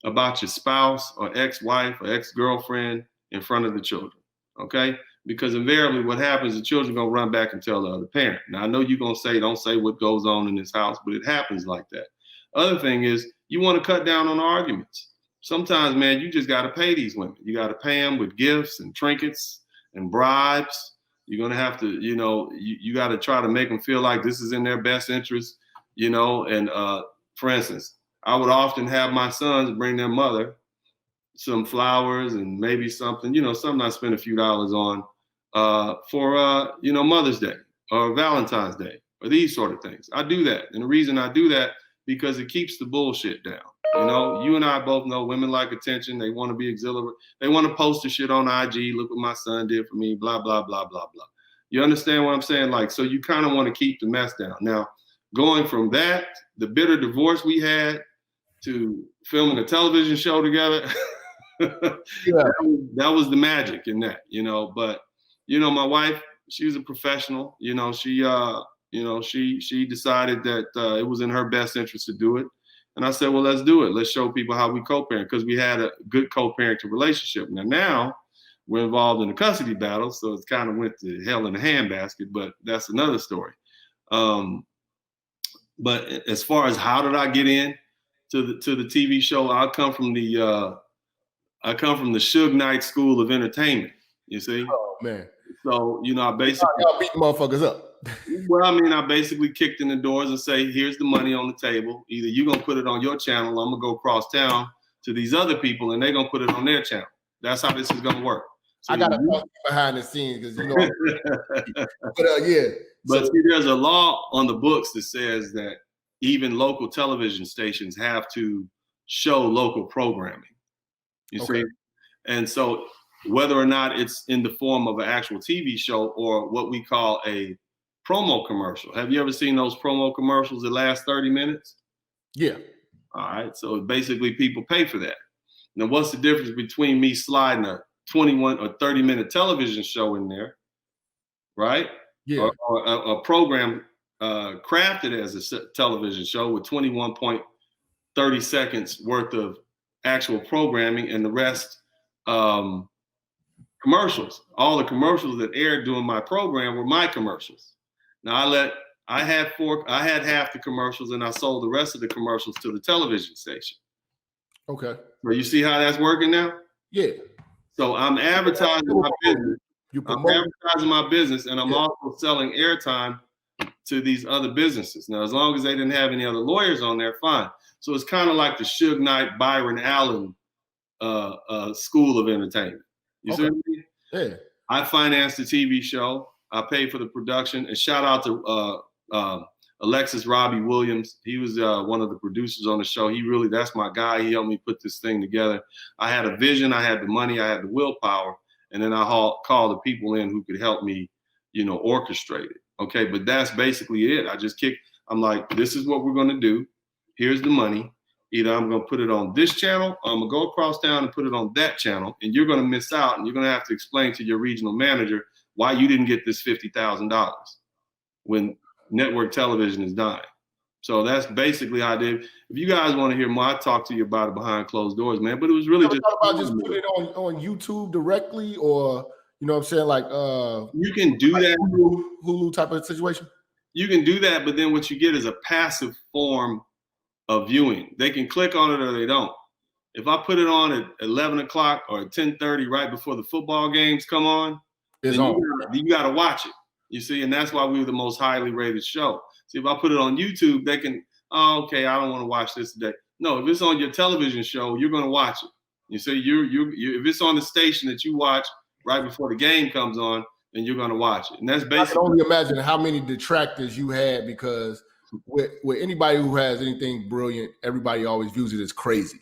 about your spouse or ex-wife or ex-girlfriend in front of the children, okay? Because invariably what happens, the children are gonna run back and tell the other parent. Now, I know you're gonna say, don't say what goes on in this house, but it happens like that. Other thing is, you wanna cut down on arguments. Sometimes, man, you just gotta pay these women. You gotta pay them with gifts and trinkets and bribes. You're gonna have to, you gotta try to make them feel like this is in their best interest, and for instance, I would often have my sons bring their mother some flowers and maybe something, something I spend a few dollars on for, Mother's Day or Valentine's Day or these sort of things. I do that. And the reason I do that, because it keeps the bullshit down. You and I both know women like attention. They want to be exhilarated. They want to post the shit on IG. Look what my son did for me, blah, blah, blah, blah, blah. You understand what I'm saying? Like, so you kind of want to keep the mess down. Now, going from that, the bitter divorce we had, to filming a television show together, that was the magic in that, But my wife, she was a professional. She decided that it was in her best interest to do it, and I said, well, let's do it. Let's show people how we co-parent, because we had a good co-parenting relationship. Now we're involved in a custody battle, so it's kind of went to hell in a handbasket. But that's another story. But as far as how did I get in to the TV show, I come from the Suge Knight School of Entertainment. You see? Oh man! So I basically y'all beat motherfuckers up. Well, I basically kicked in the doors and say, here's the money on the table. Either you're gonna put it on your channel, or I'm gonna go across town to these other people, and they're gonna put it on their channel. That's how this is gonna work. So I gotta talk behind the scenes because but yeah. But see, there's a law on the books that says that even local television stations have to show local programming. You see? And so whether or not it's in the form of an actual TV show or what we call a promo commercial. Have you ever seen those promo commercials that last 30 minutes? Yeah. All right. So basically people pay for that. Now, what's the difference between me sliding a 21 or 30-minute television show in there, right? Yeah. Or a program crafted as a television show with 21.30 seconds worth of actual programming, and the rest commercials. All the commercials that aired during my program were my commercials. Now I had half the commercials, and I sold the rest of the commercials to the television station. Okay. So you see how that's working now? Yeah. So I'm advertising my business. I'm advertising my business, and I'm also selling airtime to these other businesses. Now, as long as they didn't have any other lawyers on there, fine. So it's kind of like the Suge Knight, Byron Allen school of entertainment. You see what I mean? Yeah. I financed the TV show. I paid for the production. And shout out to Alexis Robbie Williams. He was one of the producers on the show. That's my guy. He helped me put this thing together. I had a vision. I had the money. I had the willpower. And then I called the people in who could help me, orchestrate it. Okay, but that's basically it. I'm like, this is what we're going to do. here's the money. Either I'm going to put it on this channel, or I'm going to go across town and put it on that channel, and you're going to miss out, and you're going to have to explain to your regional manager why you didn't get this $50,000 when network television is dying. So that's basically how I did. If you guys want to hear more, I talk to you about it behind closed doors, man. But it was really just about just put it on YouTube directly, or you know what I'm saying, like you can do like that Hulu type of situation. You can do that, but then what you get is a passive form of viewing. They can click on it or they don't. If I put it on at 11 o'clock or at 10:30 right before the football games come on, you got to watch it. You see, and that's why we were the most highly rated show. See, if I put it on YouTube, they can, oh, okay, I don't want to watch this today. No, if it's on your television show, you're going to watch it. You see, you if it's on the station that you watch right before the game comes on, then you're going to watch it. And that's basically. I can only imagine how many detractors you had, because with anybody who has anything brilliant, everybody always views it as crazy.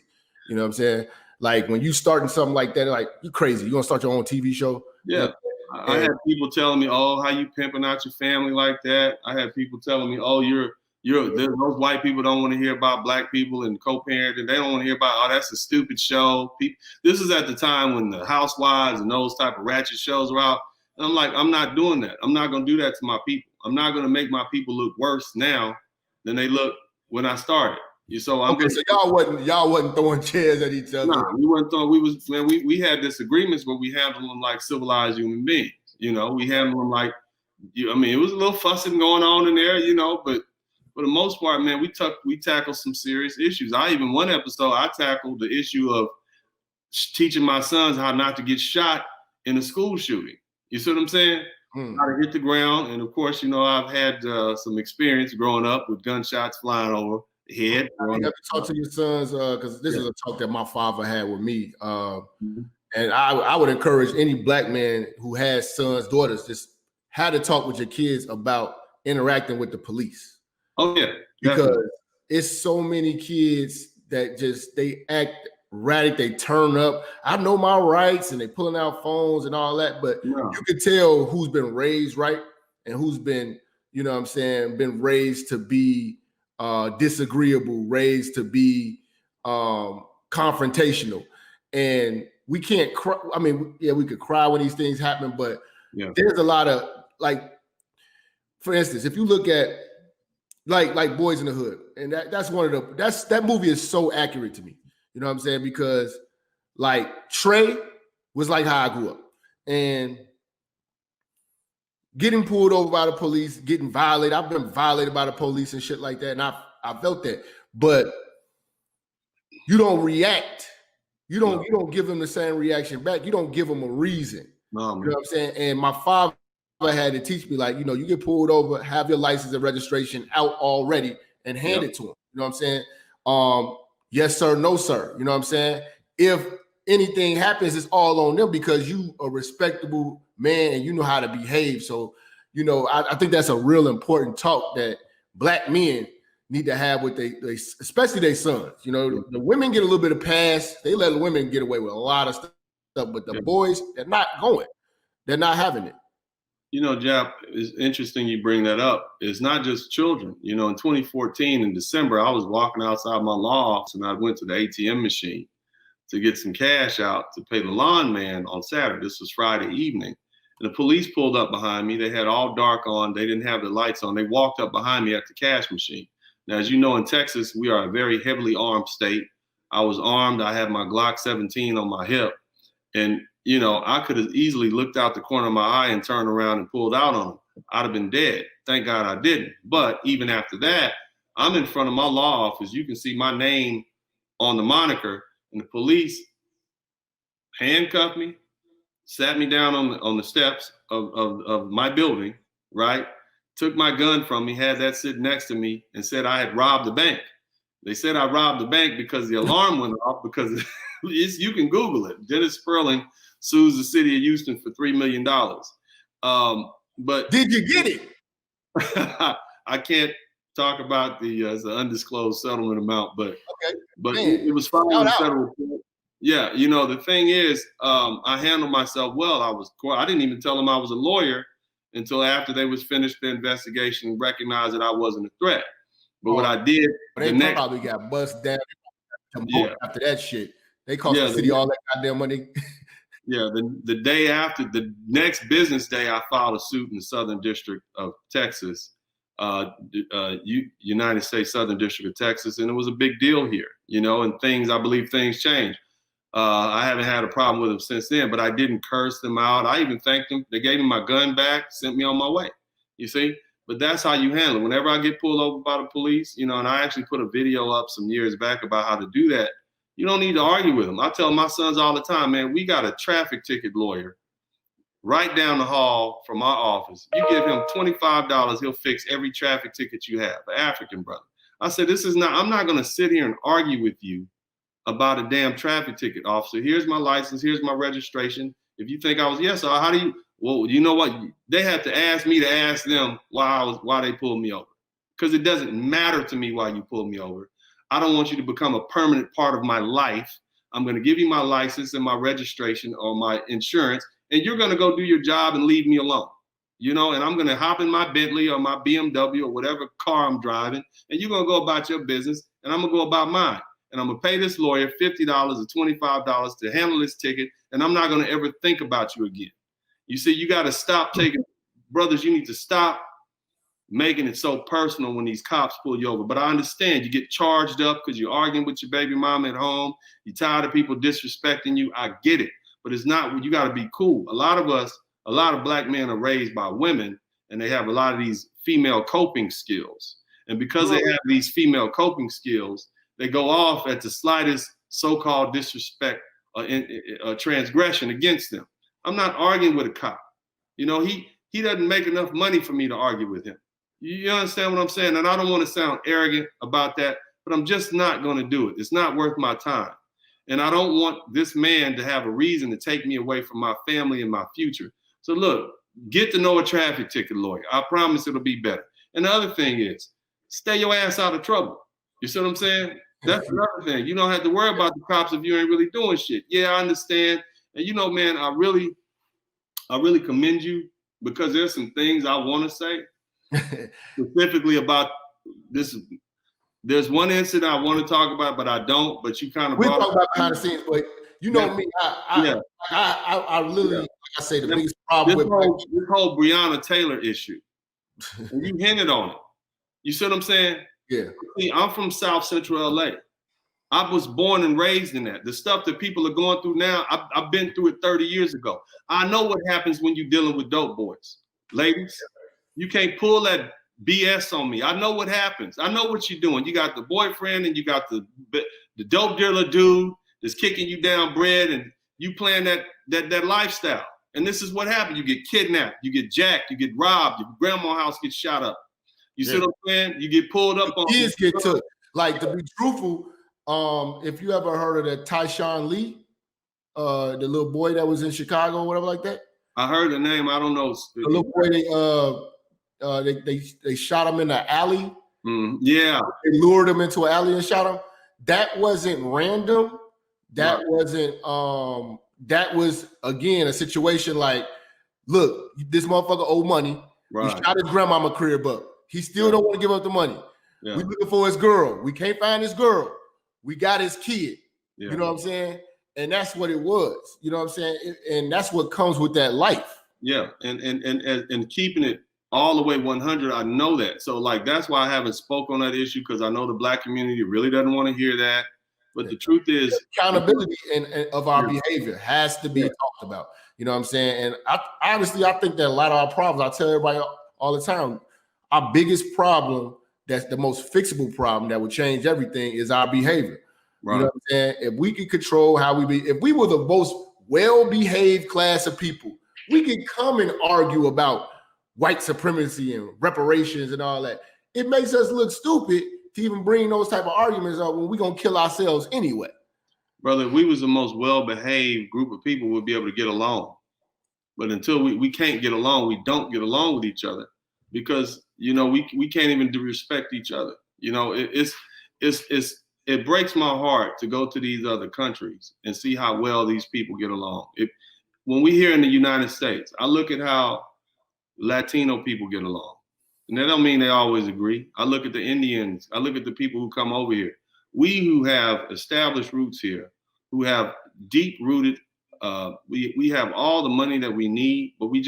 You know what I'm saying? Like when you starting something like that, like, you crazy. You're going to start your own TV show? Yeah. You know? I had people telling me, oh, how you pimping out your family like that? I had people telling me, oh, those white people don't want to hear about black people and co-parenting. They don't want to hear about, oh, that's a stupid show. This is at the time when the Housewives and those type of ratchet shows were out. And I'm like, I'm not doing that. I'm not going to do that to my people. I'm not going to make my people look worse now than they look when I started. So y'all wasn't throwing chairs at each other. No, we weren't throwing. We had disagreements, but we handled them like civilized human beings. You know, we handled them like, I mean, it was a little fussing going on in there, you know, but for the most part, man, we tackled some serious issues. One episode, I tackled the issue of teaching my sons how not to get shot in a school shooting. You see what I'm saying? How to hit the ground. And of course, you know, I've had some experience growing up with gunshots flying over the head. You have to talk to your sons, because this is a talk that my father had with me. And I would encourage any black man who has sons, daughters, just have to talk with your kids about interacting with the police. Oh, yeah. Because it's so many kids that they act erratic, they turn up. I know my rights, and they pulling out phones and all that, but you can tell who's been raised right and who's been, you know what I'm saying, been raised to be disagreeable, raised to be confrontational. And we can't cry. I mean, yeah, we could cry when these things happen, but there's a lot of, like, for instance, if you look at like Boys in the Hood, and that movie is so accurate to me. You know what I'm saying? Because like Trey was like how I grew up, and getting pulled over by the police, getting violated. I've been violated by the police and shit like that, and I felt that. But you don't react. You don't give them the same reaction back. You don't give them a reason. No, you know what I'm saying? And my father had to teach me, like, you know, you get pulled over, have your license and registration out already, and hand it to them. You know what I'm saying? Yes, sir, no, sir. You know what I'm saying? If anything happens, it's all on them, because you a respectable man and you know how to behave. So, you know, I think that's a real important talk that black men need to have with they especially their sons. You know, the women get a little bit of pass. They let the women get away with a lot of stuff, but the boys, they're not going. They're not having it. You know, Jap, it's interesting you bring that up. It's not just children. You know, in 2014, in December, I was walking outside my law office, and I went to the ATM machine to get some cash out to pay the lawn man on Saturday. This was Friday evening. And the police pulled up behind me. They had all dark on. They didn't have the lights on. They walked up behind me at the cash machine. Now, as you know, in Texas, we are a very heavily armed state. I was armed. I had my Glock 17 on my hip. And you know, I could have easily looked out the corner of my eye and turned around and pulled out on him. I'd have been dead. Thank God I didn't. But even after that, I'm in front of my law office. You can see my name on the moniker, and the police handcuffed me, sat me down on the steps of my building, right? Took my gun from me, had that sitting next to me, and said I had robbed the bank. They said I robbed the bank because the alarm went off, because you can Google it. Dennis Spurling sues the city of Houston for $3 million. But did you get it? I can't talk about the undisclosed settlement amount, but it was filed in federal court. Yeah, you know, the thing is, I handled myself well. I didn't even tell them I was a lawyer until after they was finished the investigation and recognized that I wasn't a threat. But what I did, but they probably got bust down after that shit. They cost the city all that goddamn money. Yeah, the day after, the next business day, I filed a suit in the Southern District of Texas, United States Southern District of Texas, and it was a big deal here, you know, and I believe things changed. I haven't had a problem with them since then, but I didn't curse them out. I even thanked them. They gave me my gun back, sent me on my way, you see? But that's how you handle it. Whenever I get pulled over by the police, you know, and I actually put a video up some years back about how to do that, you don't need to argue with them. I tell my sons all the time, man, we got a traffic ticket lawyer right down the hall from our office. You give him $25, he'll fix every traffic ticket you have, an African brother. I said, I'm not going to sit here and argue with you about a damn traffic ticket, officer. Here's my license, here's my registration. If you think I was, yes, how do you, well, you know what? They have to ask me to ask them why they pulled me over. Because it doesn't matter to me why you pulled me over. I don't want you to become a permanent part of my life. I'm going to give you my license and my registration or my insurance, and you're going to go do your job and leave me alone. You know, and I'm going to hop in my Bentley or my BMW or whatever car I'm driving, and you're going to go about your business, and I'm going to go about mine. And I'm going to pay this lawyer $50 or $25 to handle this ticket, and I'm not going to ever think about you again. You see, you got to stop brothers, you need to stop making it so personal when these cops pull you over. But I understand you get charged up because you're arguing with your baby mama at home. You're tired of people disrespecting you. I get it. But it's not, you got to be cool. A lot of black men are raised by women, and they have a lot of these female coping skills. And because they have these female coping skills, they go off at the slightest so-called disrespect or transgression against them. I'm not arguing with a cop. You know, he doesn't make enough money for me to argue with him. You understand what I'm saying? And I don't want to sound arrogant about that, but I'm just not going to do it. It's not worth my time. And I don't want this man to have a reason to take me away from my family and my future. So look, get to know a traffic ticket lawyer. I promise it'll be better. And the other thing is, stay your ass out of trouble. You see what I'm saying? That's another thing. You don't have to worry about the cops if you ain't really doing shit. Yeah, I understand. And you know, man, I really commend you, because there's some things I want to say specifically about this. There's one incident I want to talk about, but I don't. But you kind of talk about behind the scenes, but you know me, I literally, like I say, the biggest problem this whole Breonna Taylor issue. And you hinted on it. You see what I'm saying? Yeah. See, I'm from South Central LA. I was born and raised in that. The stuff that people are going through now, I've been through it 30 years ago. I know what happens when you're dealing with dope boys. Ladies, you can't pull that BS on me. I know what happens. I know what you're doing. You got the boyfriend and you got the dope dealer dude that's kicking you down bread, and you playing that lifestyle. And this is what happens. You get kidnapped, you get jacked, you get robbed, your grandma's house gets shot up. You see what I'm saying? You get pulled up on. Kids get took. Like, to be truthful, if you ever heard of that Tyshawn Lee, the little boy that was in Chicago or whatever like that. I heard the name. I don't know. The little boy, they shot him in the alley. Yeah. They lured him into an alley and shot him. That wasn't random. That wasn't, that was, again, a situation like, look, this motherfucker owe money. Right. He shot his grandmama crib up. He still don't want to give up the money. Yeah. We looking for his girl. We can't find his girl. We got his kid. Yeah. You know what I'm saying? And that's what it was. You know what I'm saying? And that's what comes with that life. Yeah. And keeping it all the way 100, I know that. So like, that's why I haven't spoke on that issue, because I know the black community really doesn't want to hear that. But the truth is, accountability of our behavior has to be talked about. You know what I'm saying? And I think that a lot of our problems, I tell everybody all the time, our biggest problem, that's the most fixable problem that would change everything, is our behavior. Right. You know what I'm saying? If we could control how we be, if we were the most well-behaved class of people, we could come and argue about white supremacy and reparations and all that. It makes us look stupid to even bring those type of arguments up when we're going to kill ourselves anyway. Brother, if we was the most well-behaved group of people, we'd be able to get along. But until we can't get along, we don't get along with each other, because, you know, we can't even respect each other. You know, it breaks my heart to go to these other countries and see how well these people get along. When we here in the United States, I look at how Latino people get along. And that don't mean they always agree. I look at the Indians. I look at the people who come over here. We who have established roots here, who have deep-rooted, we have all the money that we need, but we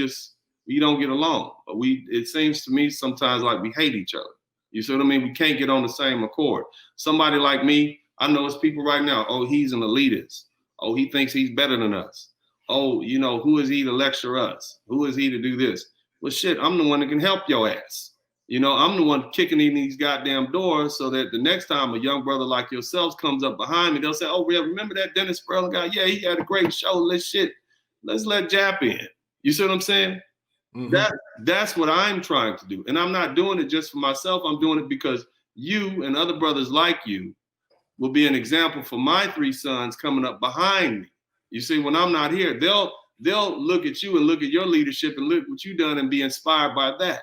don't get along. But it seems to me sometimes like we hate each other. You see what I mean? We can't get on the same accord. Somebody like me, I know it's people right now. Oh, he's an elitist. Oh, he thinks he's better than us. Oh, who is he to lecture us? Who is he to do this? Well, shit, I'm the one that can help your ass. I'm the one kicking in these goddamn doors so that the next time a young brother like yourself comes up behind me, they'll say, oh, yeah, remember that Dennis Spurling guy? Yeah, he had a great show. Let's let Jap in. You see what I'm saying? Mm-hmm. That's what I'm trying to do. And I'm not doing it just for myself. I'm doing it because you and other brothers like you will be an example for my 3 sons coming up behind me. You see, when I'm not here, they'll look at you and look at your leadership and look what you've done and be inspired by that.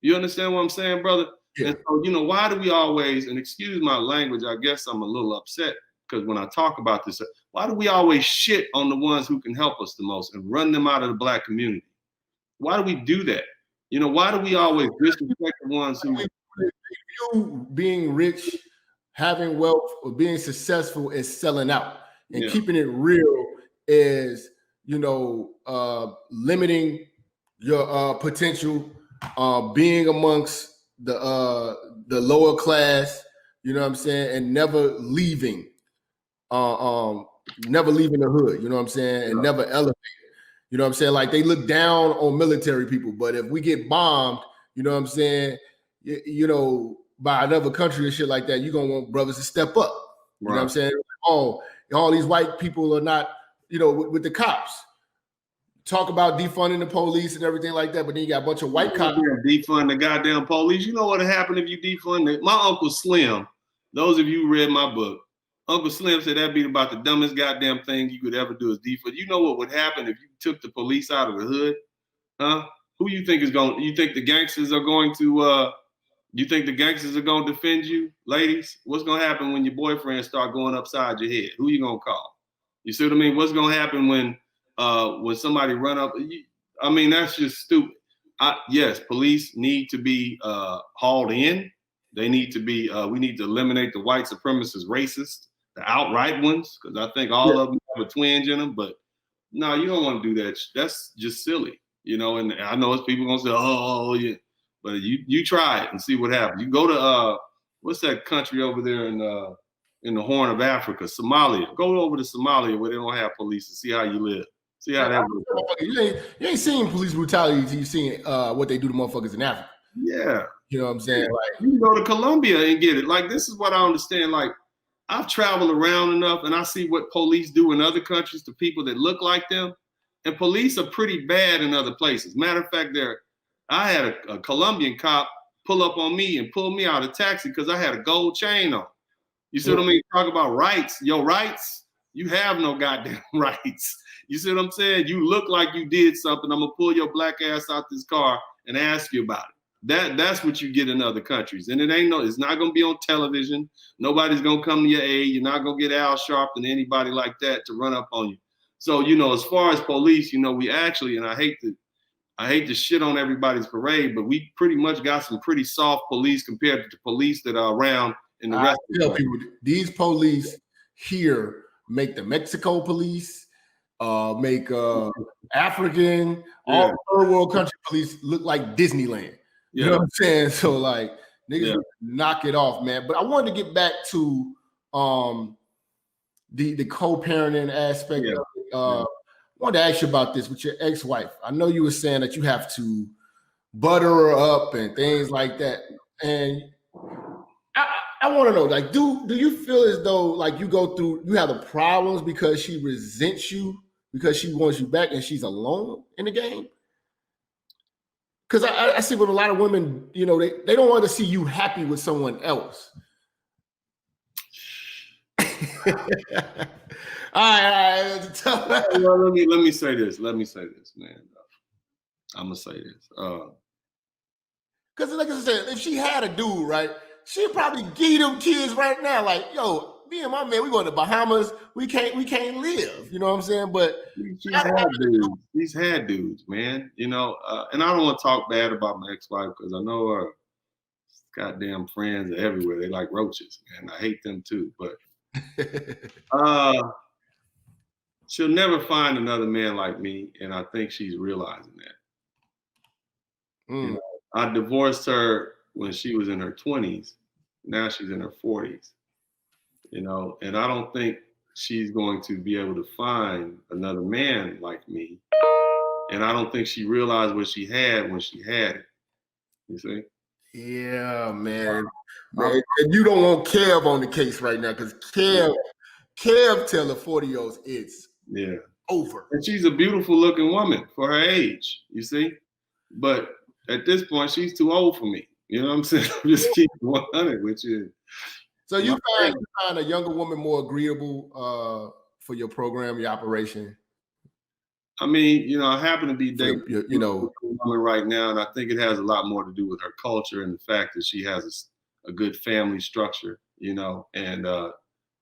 You understand what I'm saying, brother? Yeah. And so, why do we always, and excuse my language, I guess I'm a little upset because when I talk about this, why do we always shit on the ones who can help us the most and run them out of the Black community? Why do we do that? Why do we always disrespect the ones who... You being rich, having wealth, or being successful is selling out. And keeping it real is, limiting your potential, being amongst the lower class, you know what I'm saying, and never leaving the hood, you know what I'm saying, and never elevating. You know what I'm saying? Like they look down on military people, but if we get bombed, you know what I'm saying, by another country and shit like that, you're gonna want brothers to step up. You know what I'm saying? Oh, all these white people are not, with the cops. Talk about defunding the police and everything like that, but then you got a bunch of white cops. Defund the goddamn police. You know what would happen if you defund it? My Uncle Slim, those of you who read my book, Uncle Slim said that'd be about the dumbest goddamn thing you could ever do is defund. You know what would happen if you took the police out of the hood? Huh? Who you think you think the gangsters are going to defend you? Ladies, what's gonna happen when your boyfriend start going upside your head? Who you gonna call? You see what I mean? What's gonna happen when somebody run up? I mean, that's just stupid. Yes, police need to be hauled in. They need to be, we need to eliminate the white supremacist racists, the outright ones, because I think all of them have a twinge in them. But no, you don't want to do that. That's just silly, and I know it's people gonna say, oh, yeah. But you try it and see what happens. You go to what's that country over there in the Horn of Africa, Somalia. Go over to Somalia where they don't have police and see how you live. See how that works. You ain't seen police brutality until you seen what they do to motherfuckers in Africa. Yeah. You know what I'm saying? Like, you can go to Colombia and get it. Like, this is what I understand. Like, I've traveled around enough and I see what police do in other countries to people that look like them. And police are pretty bad in other places. Matter of fact, I had a Colombian cop pull up on me and pull me out of a taxi because I had a gold chain on. You see what I mean? Talk about rights. Your rights, you have no goddamn rights. You see what I'm saying? You look like you did something. I'm going to pull your black ass out this car and ask you about it. That's what you get in other countries. And it's not going to be on television. Nobody's going to come to your aid. You're not going to get Al Sharpton, anybody like that to run up on you. So, as far as police, we actually, and I hate to shit on everybody's parade, but we pretty much got some pretty soft police compared to the police that are around in the rest of the country. These police here make the Mexico police, make African, all third world country police look like Disneyland. You know what I'm saying? So like niggas knock it off, man. But I wanted to get back to the co-parenting aspect of it. I wanted to ask you about this with your ex-wife. I know you were saying that you have to butter her up and things like that. And I want to know, like, do you feel as though like you have the problems because she resents you, because she wants you back and she's alone in the game? Because I see with a lot of women, they don't want to see you happy with someone else. All right. Let me say this. Man. I'm gonna say this. Because like I said, if she had a dude, right, she'd probably give them kids right now. Like, yo, me and my man, we going to Bahamas. We can't live. You know what I'm saying? But she's had dudes. She's had dudes, man. You know, and I don't want to talk bad about my ex-wife because I know her goddamn friends are everywhere. They like roaches, man. I hate them too. But she'll never find another man like me, and I think she's realizing that. You know, I divorced her when she was in her 20s. Now she's in her 40s. You know, and I don't think she's going to be able to find another man like me. And I don't think she realized what she had when she had it. You see? Yeah, man. And you don't want Kev on the case right now because Kev tell the 40-year-olds it's over. And she's a beautiful looking woman for her age, you see? But at this point, she's too old for me. You know what I'm saying? Just keep 100 with you. So you find a younger woman more agreeable for your program, your operation? I mean, you know, I happen to be dating a woman right now, and I think it has a lot more to do with her culture and the fact that she has a good family structure, you know, and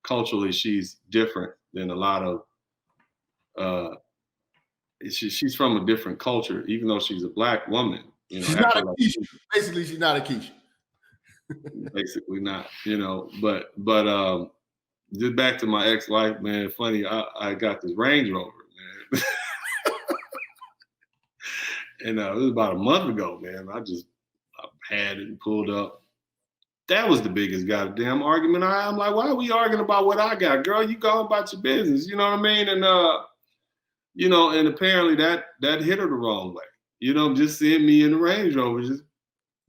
culturally she's different than a lot of. She's from a different culture, even though she's a Black woman. You know, she's not a Keisha. Basically, she's not a Keisha. Basically not, you know, but just back to my ex-wife, man. Funny, I got this Range Rover, man, and it was about a month ago, man. I had it and pulled up. That was the biggest goddamn argument. I'm like, why are we arguing about what I got, girl? You go about your business, you know what I mean? And you know, and apparently that hit her the wrong way. You know, just seeing me in the Range Rover just.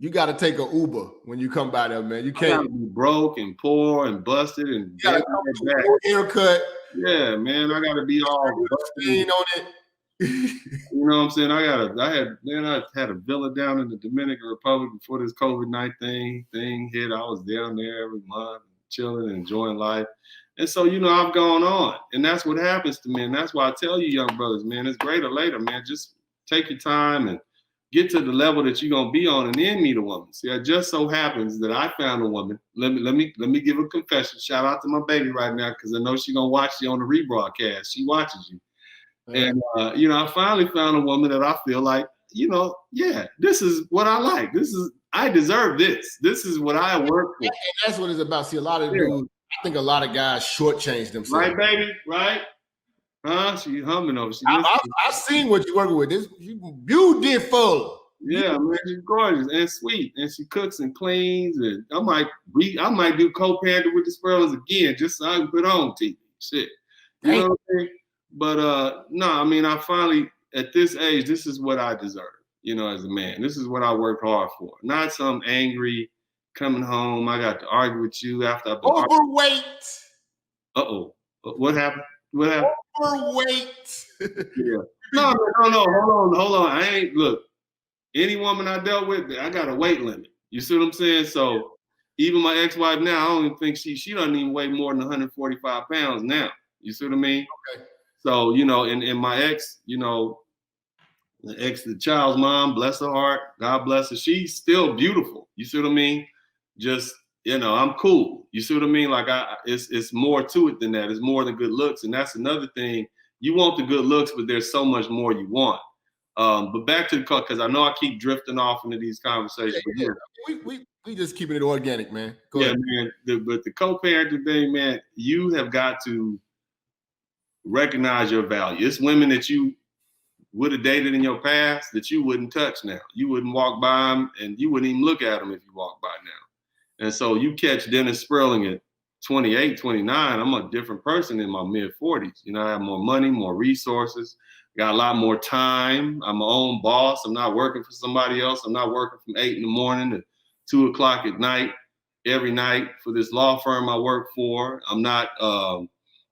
You got to take an Uber when you come by there, man. You can't be broke and poor and busted and haircut. Yeah, man, I got to be all stain on it. You know what I'm saying? I had a villa down in the Dominican Republic before this COVID-19 thing hit. I was down there every month, chilling and enjoying life. And so, you know, I've gone on, and that's what happens to me. And that's why I tell you, young brothers, man, it's greater later, man. Just take your time and get to the level that you're gonna be on, and then meet a woman. See, it just so happens that I found a woman. Let me give a confession. Shout out to my baby right now, because I know she's gonna watch you on the rebroadcast. She watches you, and you know, I finally found a woman that I feel like, you know, yeah, this is what I like. I deserve this. This is what I work for. And that's what it's about. See, a lot of dudes, I think a lot of guys shortchange themselves. Right, baby, right? Huh? She humming over. I've seen what you're working with. This beautiful. Yeah, man, she's gorgeous and sweet, and she cooks and cleans. And I might do co-parenting with the Sperlings again, just so I can put on TV. Shit, you know what I mean? But no, I mean, I finally at this age, this is what I deserve. You know, as a man, this is what I worked hard for. Not some angry coming home. I got to argue with you after I've been overweight. What happened? What happened? Overweight. Yeah. No. Hold on. I ain't look. Any woman I dealt with, I got a weight limit. You see what I'm saying? So even my ex-wife now, I don't even think she doesn't even weigh more than 145 pounds now. You see what I mean? Okay. So, you know, and my ex, you know, the child's mom, bless her heart, God bless her. She's still beautiful. You see what I mean? Just, you know, I'm cool. You see what I mean? Like it's more to it than that. It's more than good looks. And that's another thing. You want the good looks, but there's so much more you want. But back to the call, because I know I keep drifting off into these conversations. Yeah. We just keeping it organic, man. Go ahead. Man. But the co-parenting thing, man, you have got to recognize your value. It's women that you would have dated in your past that you wouldn't touch now. You wouldn't walk by them, and you wouldn't even look at them if you walked by now. And so you catch Dennis Spurling at 28, 29. I'm a different person in my mid-40s. You know, I have more money, more resources, got a lot more time. I'm my own boss. I'm not working for somebody else. I'm not working from 8 in the morning to 2 o'clock at night, every night for this law firm I work for. I'm not,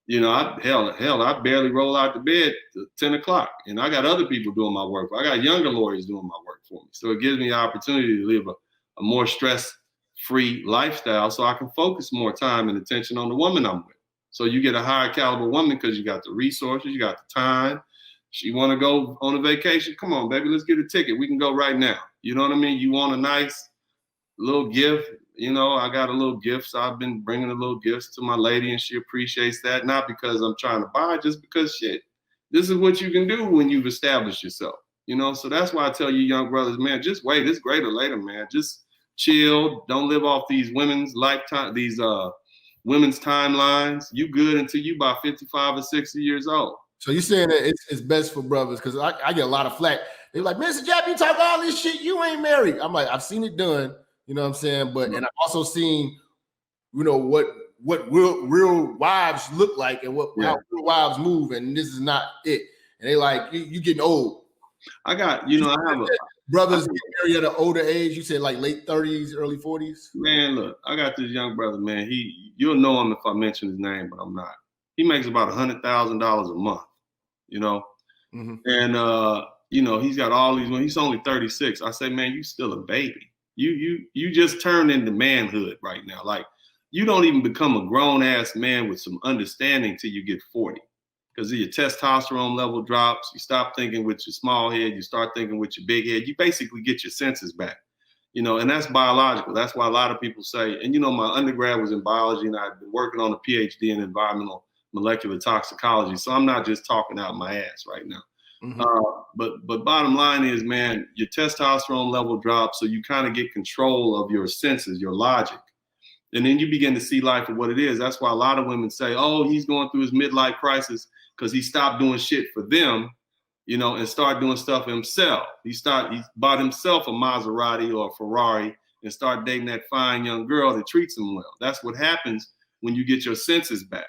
you know, I barely roll out the bed to 10 o'clock. And I got other people doing my work. I got younger lawyers doing my work for me. So it gives me the opportunity to live a more stress-free lifestyle so I can focus more time and attention on the woman I'm with. So you get a higher caliber woman because you got the resources, you got the time. She want to go on a vacation. Come on, baby, let's get a ticket. We can go right now. You know what I mean? You want a nice little gift. You know, I got a little gifts. I've been bringing a little gifts to my lady, and she appreciates that. Not because I'm trying to buy, just because shit, this is what you can do when you've established yourself. You know, so that's why I tell you young brothers, man, just wait. It's greater later, man. Just chill. Don't live off these women's lifetime, these women's timelines. You good until you about 55 or 60 years old. So you're saying that it's best for brothers, because I get a lot of flack. They're like, Mr. Jap, you talk all this shit, you ain't married. I'm like, I've seen it done, you know what I'm saying? But and I've also seen, you know, what real wives look like and how real wives move, and this is not it. And they like, you getting old. I got, you know, I have brothers get married at an older age. You said like late 30s, early 40s. Man, look, I got this young brother, man. You'll know him if I mention his name, but I'm not. He makes about $100,000 a month, you know? Mm-hmm. And you know, he's got all these, he's only 36. I say, man, you still a baby. You just turned into manhood right now. Like, you don't even become a grown ass man with some understanding till you get 40. Because your testosterone level drops. You stop thinking with your small head. You start thinking with your big head. You basically get your senses back, you know, and that's biological. That's why a lot of people say, and you know, my undergrad was in biology, and I've been working on a PhD in environmental molecular toxicology. So I'm not just talking out my ass right now. Mm-hmm. But bottom line is, man, your testosterone level drops, so you kind of get control of your senses, your logic. And then you begin to see life for what it is. That's why a lot of women say, oh, he's going through his midlife crisis because he stopped doing shit for them, you know, and started doing stuff for himself. He bought himself a Maserati or a Ferrari and started dating that fine young girl that treats him well. That's what happens when you get your senses back.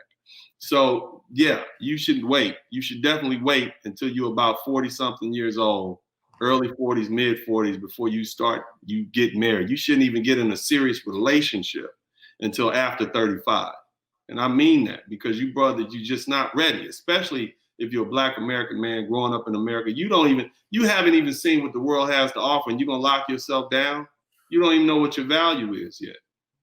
So yeah, you should wait. You should definitely wait until you're about 40 something years old, early 40s, mid 40s, before you get married. You shouldn't even get in a serious relationship until after 35. And I mean that, because you brothers, you're just not ready, especially if you're a Black American man growing up in America. You haven't even seen what the world has to offer, and you're gonna lock yourself down. You don't even know what your value is yet.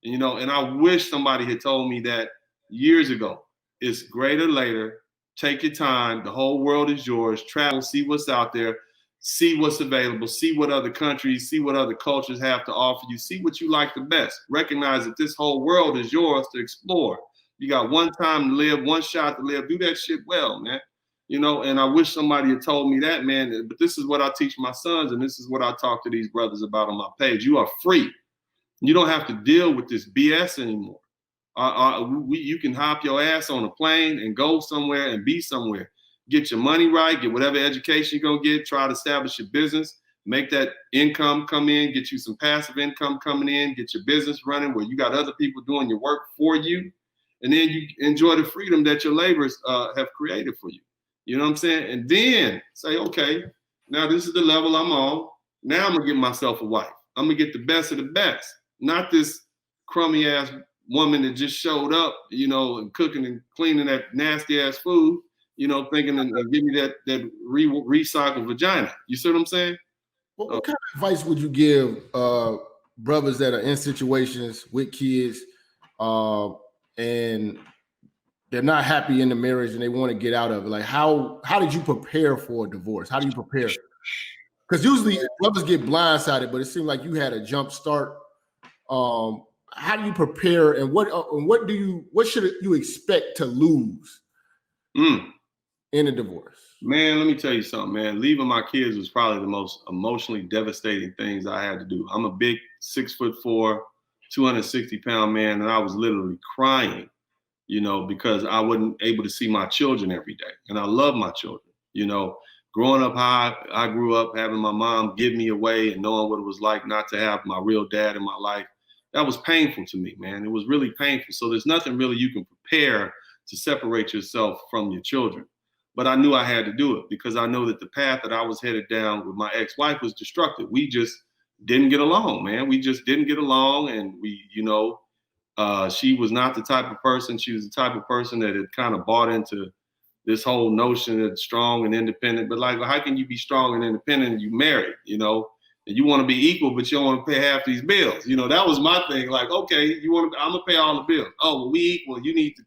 And, you know, and I wish somebody had told me that years ago. It's greater later. Take your time. The whole world is yours. Travel, see what's out there, see what's available, see what other countries, see what other cultures have to offer you, see what you like the best. Recognize that this whole world is yours to explore. You got one time to live, one shot to live. Do that shit well, man. You know, and I wish somebody had told me that, man. But this is what I teach my sons, and this is what I talk to these brothers about on my page. You are free. You don't have to deal with this BS anymore. You can hop your ass on a plane and go somewhere and be somewhere. Get your money right, get whatever education you're going to get, try to establish your business, make that income come in, get you some passive income coming in, get your business running where you got other people doing your work for you, and then you enjoy the freedom that your labors have created for you. You know what I'm saying? And then say, okay, now this is the level I'm on. Now I'm going to get myself a wife. I'm going to get the best of the best, not this crummy ass woman that just showed up, you know, and cooking and cleaning that nasty ass food, you know, thinking and give me that recycled vagina. You see what I'm saying? What kind of advice would you give brothers that are in situations with kids and they're not happy in the marriage and they want to get out of it? Like, how did you prepare for a divorce? How do you prepare? Because usually brothers get blindsided, but it seemed like you had a jump start. How do you prepare, and what should you expect to lose in a divorce? Man, let me tell you something, man. Leaving my kids was probably the most emotionally devastating things I had to do. I'm a big 6'4", 260-pound man, and I was literally crying, you know, because I wasn't able to see my children every day. And I love my children, you know. Growing up how I grew up, having my mom give me away and knowing what it was like not to have my real dad in my life, that was painful to me, man. It was really painful. So there's nothing really you can prepare to separate yourself from your children. But I knew I had to do it because I know that the path that I was headed down with my ex-wife was destructive. We just didn't get along, man. We just didn't get along. And we, you know, she was not the type of person. She was the type of person that had kind of bought into this whole notion that strong and independent. But like, how can you be strong and independent and you married, you know? And you want to be equal, but you don't want to pay half these bills. You know, that was my thing. Like, okay, I'm going to pay all the bills. Oh, well, we equal. You need to,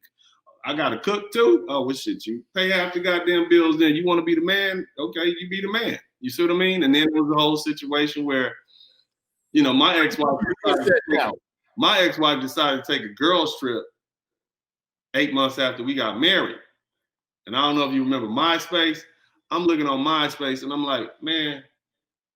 I got to cook too? Oh, well, shit, you pay half the goddamn bills then. You want to be the man? Okay, you be the man. You see what I mean? And then there was a whole situation where, you know, my ex-wife, my ex-wife decided to take a girls trip 8 months after we got married. And I don't know if you remember MySpace. I'm looking on MySpace and I'm like, man,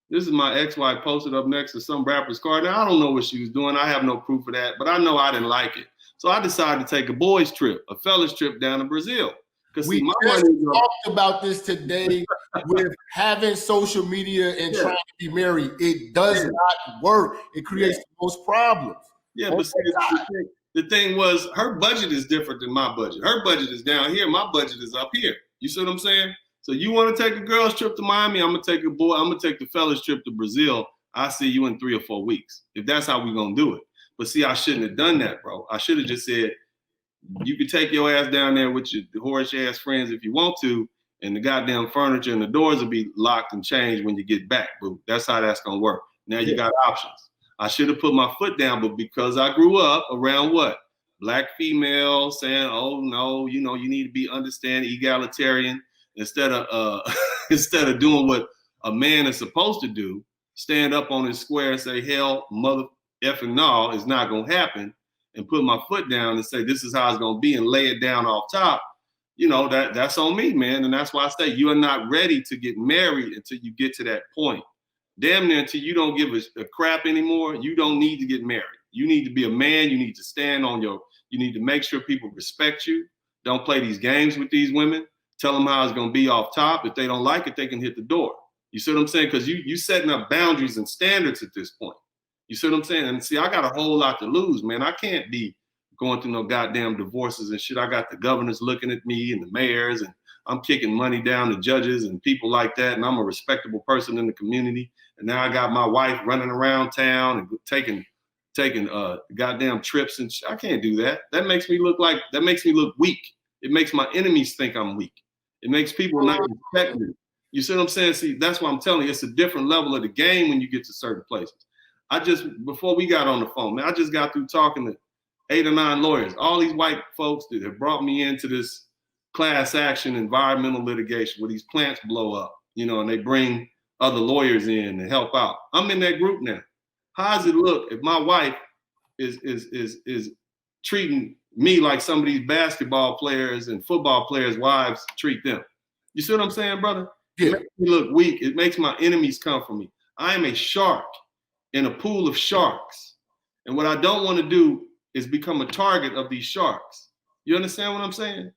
this is my ex-wife posted up next to some rapper's car. Now, I don't know what she was doing. I have no proof of that, but I know I didn't like it. So I decided to take a boys trip, a fellas trip down to Brazil. Because we just talked about this today with having social media and trying to be married. It does not work. It creates the most problems. Yeah, but see, the thing was, her budget is different than my budget. Her budget is down here. My budget is up here. You see what I'm saying? So you want to take a girls trip to Miami? I'm gonna take the fellas trip to Brazil. I see you in 3 or 4 weeks. If that's how we're gonna do it. But see, I shouldn't have done that, bro. I should have just said, you can take your ass down there with your whorish ass friends if you want to, and the goddamn furniture and the doors will be locked and changed when you get back. But that's how that's gonna work. Now you got options. I should have put my foot down, but because I grew up around what? Black females saying, oh no, you know, you need to be understanding, egalitarian, instead of doing what a man is supposed to do, stand up on his square and say, hell, mother effing no, it's not gonna happen, and put my foot down and say, this is how it's gonna be, and lay it down off top. You know, that's on me, man. And that's why I say you are not ready to get married until you get to that point. Damn near until you don't give a crap anymore, you don't need to get married. You need to be a man. You need to stand on you need to make sure people respect you. Don't play these games with these women. Tell them how it's going to be off top. If they don't like it, they can hit the door. You see what I'm saying? Because you setting up boundaries and standards at this point. You see what I'm saying? And see, I got a whole lot to lose, man. I can't be going through no goddamn divorces and shit. I got the governors looking at me and the mayors, and I'm kicking money down to judges and people like that. And I'm a respectable person in the community. And now I got my wife running around town and taking goddamn trips, and I can't do that. That makes me look weak. It makes my enemies think I'm weak. It makes people not respect me. You see what I'm saying? See, that's why I'm telling you, it's a different level of the game when you get to certain places. Before we got on the phone, man, I just got through talking to 8 or 9 lawyers, all these white folks that have brought me into this class action environmental litigation where these plants blow up, you know, and they bring other lawyers in to help out. I'm in that group now. How does it look if my wife is treating me like some of these basketball players and football players' wives treat them? You see what I'm saying, brother? Yeah. It makes me look weak. It makes my enemies come for me. I am a shark in a pool of sharks. And what I don't want to do is become a target of these sharks. You understand what I'm saying?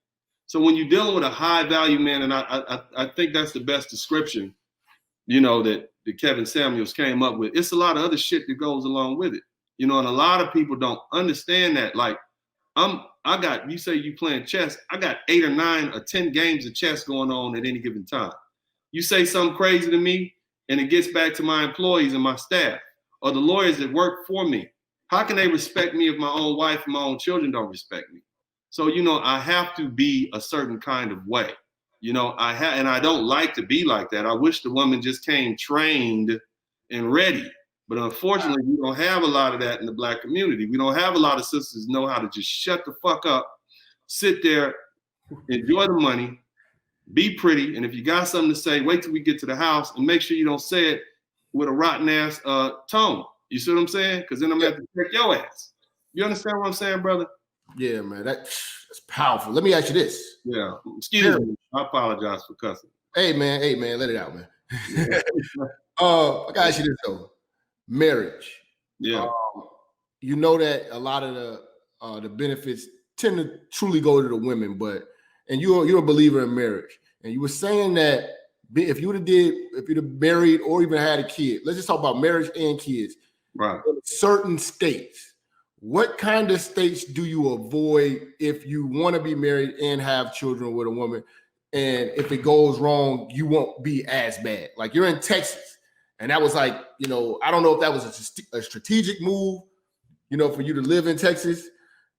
So when you're dealing with a high value man, and I think that's the best description, you know, that Kevin Samuels came up with. It's a lot of other shit that goes along with it, you know, and a lot of people don't understand that. Like, you say you playing chess, I got 8 or 9 or 10 games of chess going on at any given time. You say something crazy to me, and it gets back to my employees and my staff or the lawyers that work for me. How can they respect me if my own wife and my own children don't respect me? So, you know, I have to be a certain kind of way. You know, and I don't like to be like that. I wish the woman just came trained and ready. But unfortunately, we don't have a lot of that in the Black community. We don't have a lot of sisters know how to just shut the fuck up, sit there, enjoy the money, be pretty. And if you got something to say, wait till we get to the house and make sure you don't say it with a rotten ass tone. You see what I'm saying? Because then I'm going to have to check your ass. You understand what I'm saying, brother? Yeah, man. That's powerful. Let me ask you this. Yeah. Excuse me. I apologize for cussing. Hey, man. Let it out, man. I got to ask you this, though. Marriage. Yeah. You know that a lot of the benefits tend to truly go to the women, and you're a believer in marriage. And you were saying that if you'd have married or even had a kid, let's just talk about marriage and kids. Right. In certain states, what kind of states do you avoid if you want to be married and have children with a woman? And if it goes wrong, you won't be as bad. Like, you're in Texas, and that was like, you know, I don't know if that was a strategic move, you know, for you to live in Texas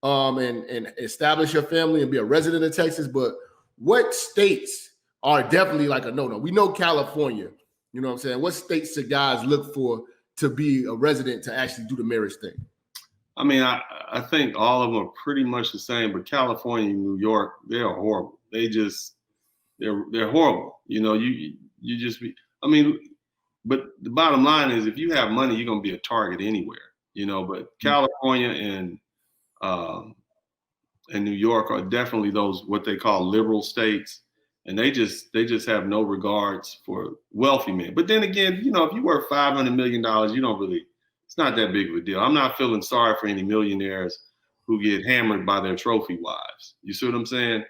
and establish your family and be a resident of Texas. But what states are definitely like a no-no? We know California, you know what I'm saying? What states should guys look for to be a resident to actually do the marriage thing? I mean, I think all of them are pretty much the same, but California and New York, they're horrible. They're horrible. You know, you just be, I mean, but the bottom line is if you have money, you're going to be a target anywhere. But California and New York are definitely those what they call liberal states, and they just have no regards for wealthy men. But then again, if you worth $500 million, it's not that big of a deal. I'm not feeling sorry for any millionaires who get hammered by their trophy wives. You see what I'm saying?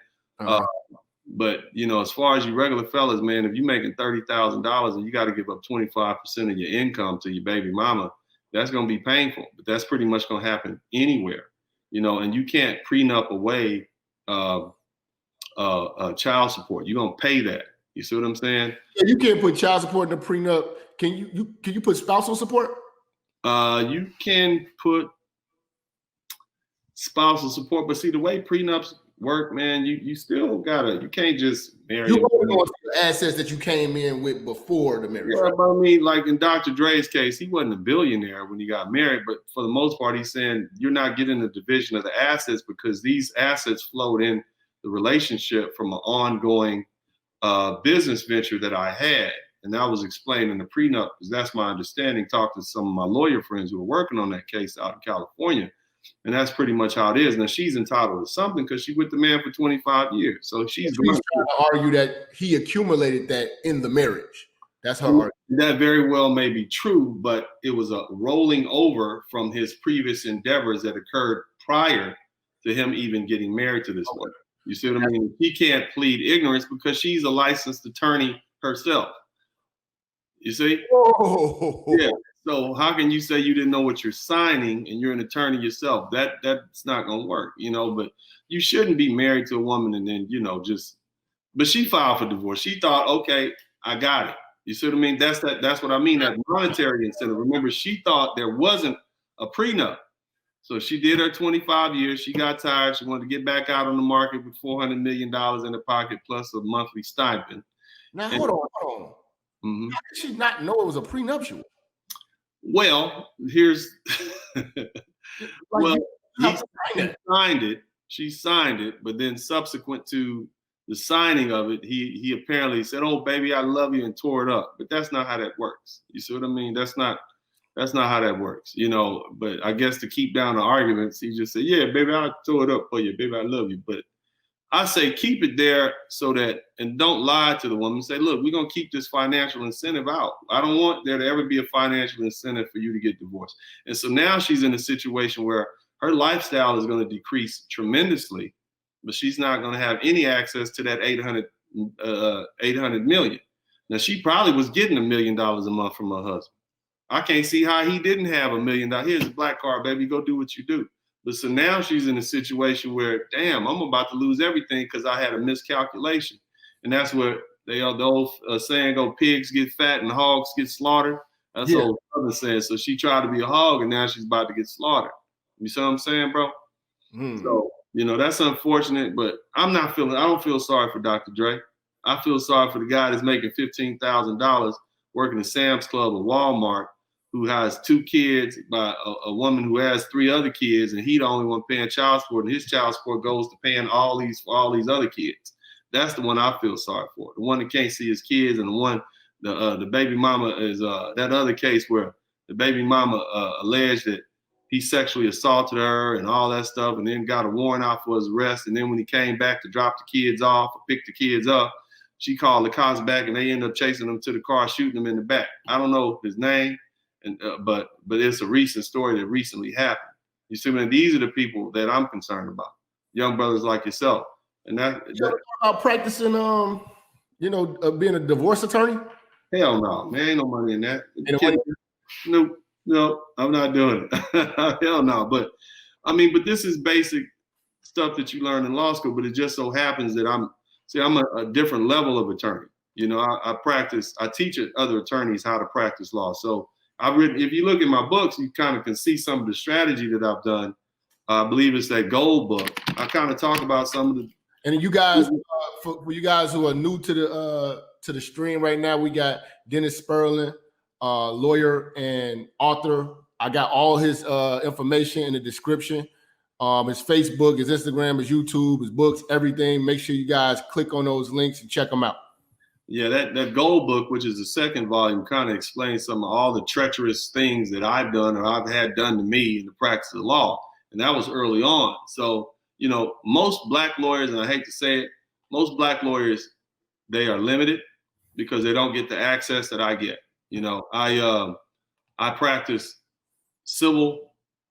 But as far as you regular fellas, man, if you're making $30,000 and you got to give up 25% of your income to your baby mama, that's going to be painful. But that's pretty much going to happen anywhere, and you can't prenup away child support. You're going to pay that. You see what I'm saying? Yeah, you can't put child support in the prenup. Can you put spousal support? You can put spousal support, but see the way prenups work, man, you still you can't just marry. You only go to the assets that you came in with before the marriage. Yeah, but I mean, like in Dr. Dre's case, he wasn't a billionaire when he got married, but for the most part, he's saying you're not getting the division of the assets because these assets flowed in the relationship from an ongoing business venture that I had. And that was explained in the prenup, because that's my understanding. Talked to some of my lawyer friends who were working on that case out in California. And that's pretty much how it is. Now, she's entitled to something because she with the man for 25 years. So she's trying to argue that he accumulated that in the marriage. That's her argument. That very well may be true, but it was a rolling over from his previous endeavors that occurred prior to him even getting married to this woman. You see what I mean? He can't plead ignorance because she's a licensed attorney herself. You see? Oh. Yeah. So how can you say you didn't know what you're signing and you're an attorney yourself? That's not going to work, But you shouldn't be married to a woman and then, but she filed for divorce. She thought, okay, I got it. You see what I mean? That's what I mean, that monetary incentive. Remember, she thought there wasn't a prenup. So she did her 25 years. She got tired. She wanted to get back out on the market with $400 million in her pocket plus a monthly stipend. Now, hold on. Mm-hmm. How did she not know it was a prenuptial? Well, here's she signed it, but then subsequent to the signing of it, he apparently said, "Oh, baby, I love you," and tore it up. But that's not how that works. You see what I mean? That's not how that works, But I guess to keep down the arguments, he just said, "Yeah, baby, I tore it up for you, baby, I love you." But I say keep it there so that, and don't lie to the woman. Say, look, we're going to keep this financial incentive out. I don't want there to ever be a financial incentive for you to get divorced. And so now she's in a situation where her lifestyle is going to decrease tremendously, but she's not going to have any access to that $800 million. Now, she probably was getting $1 million a month from her husband. I can't see how he didn't have $1 million. Here's a black card, baby. Go do what you do. But so now she's in a situation where, damn, I'm about to lose everything because I had a miscalculation. And that's where the old saying go, pigs get fat and hogs get slaughtered. That's what old Southern saying. So she tried to be a hog and now she's about to get slaughtered. You see what I'm saying, bro? So, that's unfortunate, but I don't feel sorry for Dr. Dre. I feel sorry for the guy that's making $15,000 working at Sam's Club or Walmart, who has 2 kids by a woman who has 3 other kids, and he the only one paying child support, and his child support goes to paying all these other kids. That's the one I feel sorry for. The one that can't see his kids, and the baby mama is that other case where the baby mama alleged that he sexually assaulted her and all that stuff, and then got a warrant out for his arrest. And then when he came back to drop the kids off or pick the kids up, she called the cops back, and they ended up chasing him to the car, shooting him in the back. I don't know his name. But it's a recent story that recently happened. You see, man, these are the people that I'm concerned about, young brothers like yourself. And that about practicing, being a divorce attorney. Hell no, man, ain't no money in that. No, I'm not doing it. Hell no. But I mean, but this is basic stuff that you learn in law school. But it just so happens that I'm a different level of attorney. I teach other attorneys how to practice law. So if you look at my books, you kind of can see some of the strategy that I've done. I believe it's that gold book. I kind of talk about some of the. And you guys, for you guys who are new to the stream right now, we got Dennis Spurling, lawyer and author. I got all his information in the description. His Facebook, his Instagram, his YouTube, his books, everything. Make sure you guys click on those links and check them out. Yeah, that gold book, which is the second volume, kind of explains some of all the treacherous things that I've done or I've had done to me in the practice of law. And that was early on. So, you know, most black lawyers, and I hate to say it, most black lawyers, they are limited because they don't get the access that I get. You know, I practice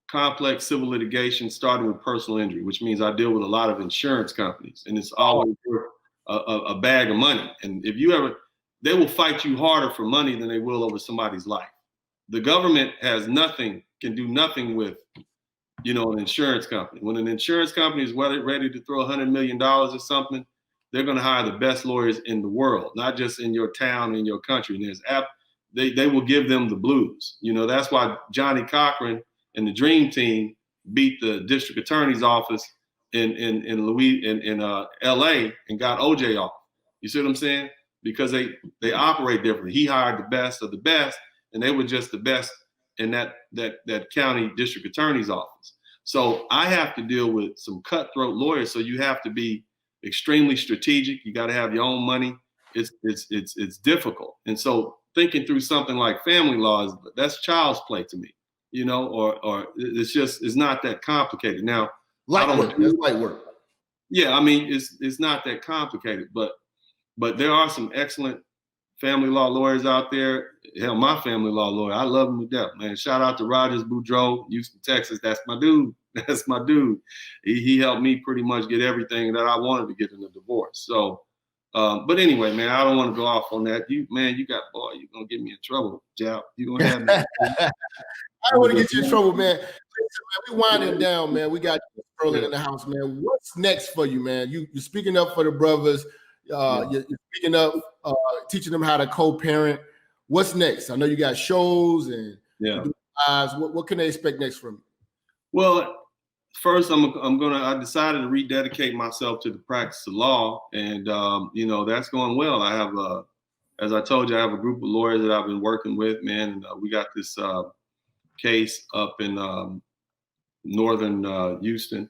complex civil litigation, starting with personal injury, which means I deal with a lot of insurance companies, and it's always a bag of money. And if you ever, they will fight you harder for money than they will over somebody's life. The government has nothing, can do nothing with, you know, an insurance company. When an insurance company is ready to throw $100 million or something, they're going to hire the best lawyers in the world, not just in your town, in your country. And they will give them the blues. You know, that's why Johnny Cochran and the Dream Team beat the district attorney's office in LA and got OJ off. You see what I'm saying? Because they operate differently. He hired the best of the best, and they were just the best in that county district attorney's office. So I have to deal with some cutthroat lawyers. So you have to be extremely strategic. You got to have your own money. It's difficult. And so thinking through something like family law, that's child's play to me, you know, or it's not that complicated. Now, Light work. That's light work. Yeah, I mean, it's not that complicated, but there are some excellent family law lawyers out there. Hell, my family law lawyer, I love him to death, man. Shout out to Rogers Boudreaux, Houston, Texas. That's my dude. That's my dude. He helped me pretty much get everything that I wanted to get in a divorce. So, but anyway, man, I don't want to go off on that. You're gonna get me in trouble, Jap. You're gonna have me. I don't want to get you in trouble, man. Listen, man, we winding down, man. We got Spurling in the house, man. What's next for you, man? You're speaking up for the brothers. You're speaking up, teaching them how to co-parent. What's next? I know you got shows and lives. What can they expect next from you? Well, first, I decided to rededicate myself to the practice of law, and you know, that's going well. I have as I told you, I have a group of lawyers that I've been working with, man, and we got this case up in northern Houston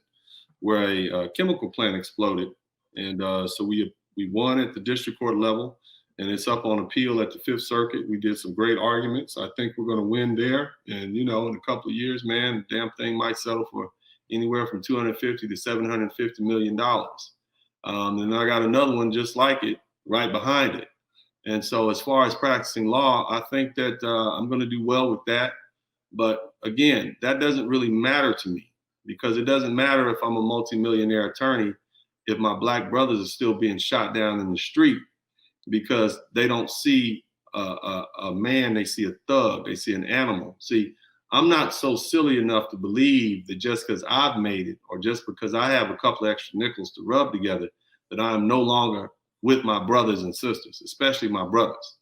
where a chemical plant exploded, and so we won at the district court level, and it's up on appeal at the Fifth Circuit. We did some great arguments. I think we're going to win there, and you know, in a couple of years, man, the damn thing might settle for anywhere from $250 to $750 million. And I got another one just like it right behind it. And so as far as practicing law, I think that I'm going to do well with that. But again, that doesn't really matter to me, because it doesn't matter if I'm a multimillionaire attorney if my black brothers are still being shot down in the street, because they don't see a man, they see a thug, they see an animal. See, I'm not so silly enough to believe that just because I've made it, or just because I have a couple of extra nickels to rub together, that I'm no longer with my brothers and sisters, especially my brothers.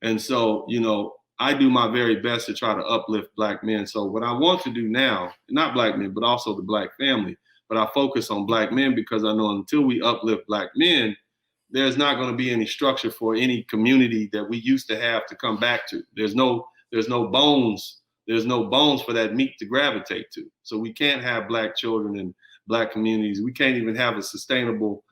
And so, you know, I do my very best to try to uplift black men. So what I want to do now, not black men, but also the black family, but I focus on black men because I know until we uplift black men, there's not going to be any structure for any community that we used to have to come back to. There's no bones. There's no bones for that meat to gravitate to. So we can't have black children in black communities. We can't even have a sustainable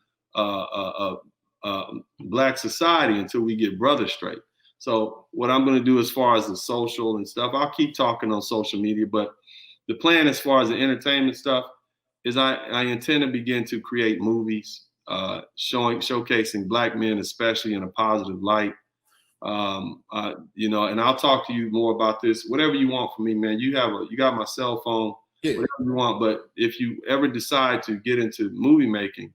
black society until we get brothers straight. So what I'm going to do as far as the social and stuff, I'll keep talking on social media, but the plan as far as the entertainment stuff is I intend to begin to create movies showcasing black men, especially in a positive light. You know, and I'll talk to you more about this. Whatever you want from me, man. You got my cell phone, whatever you want. But if you ever decide to get into movie making,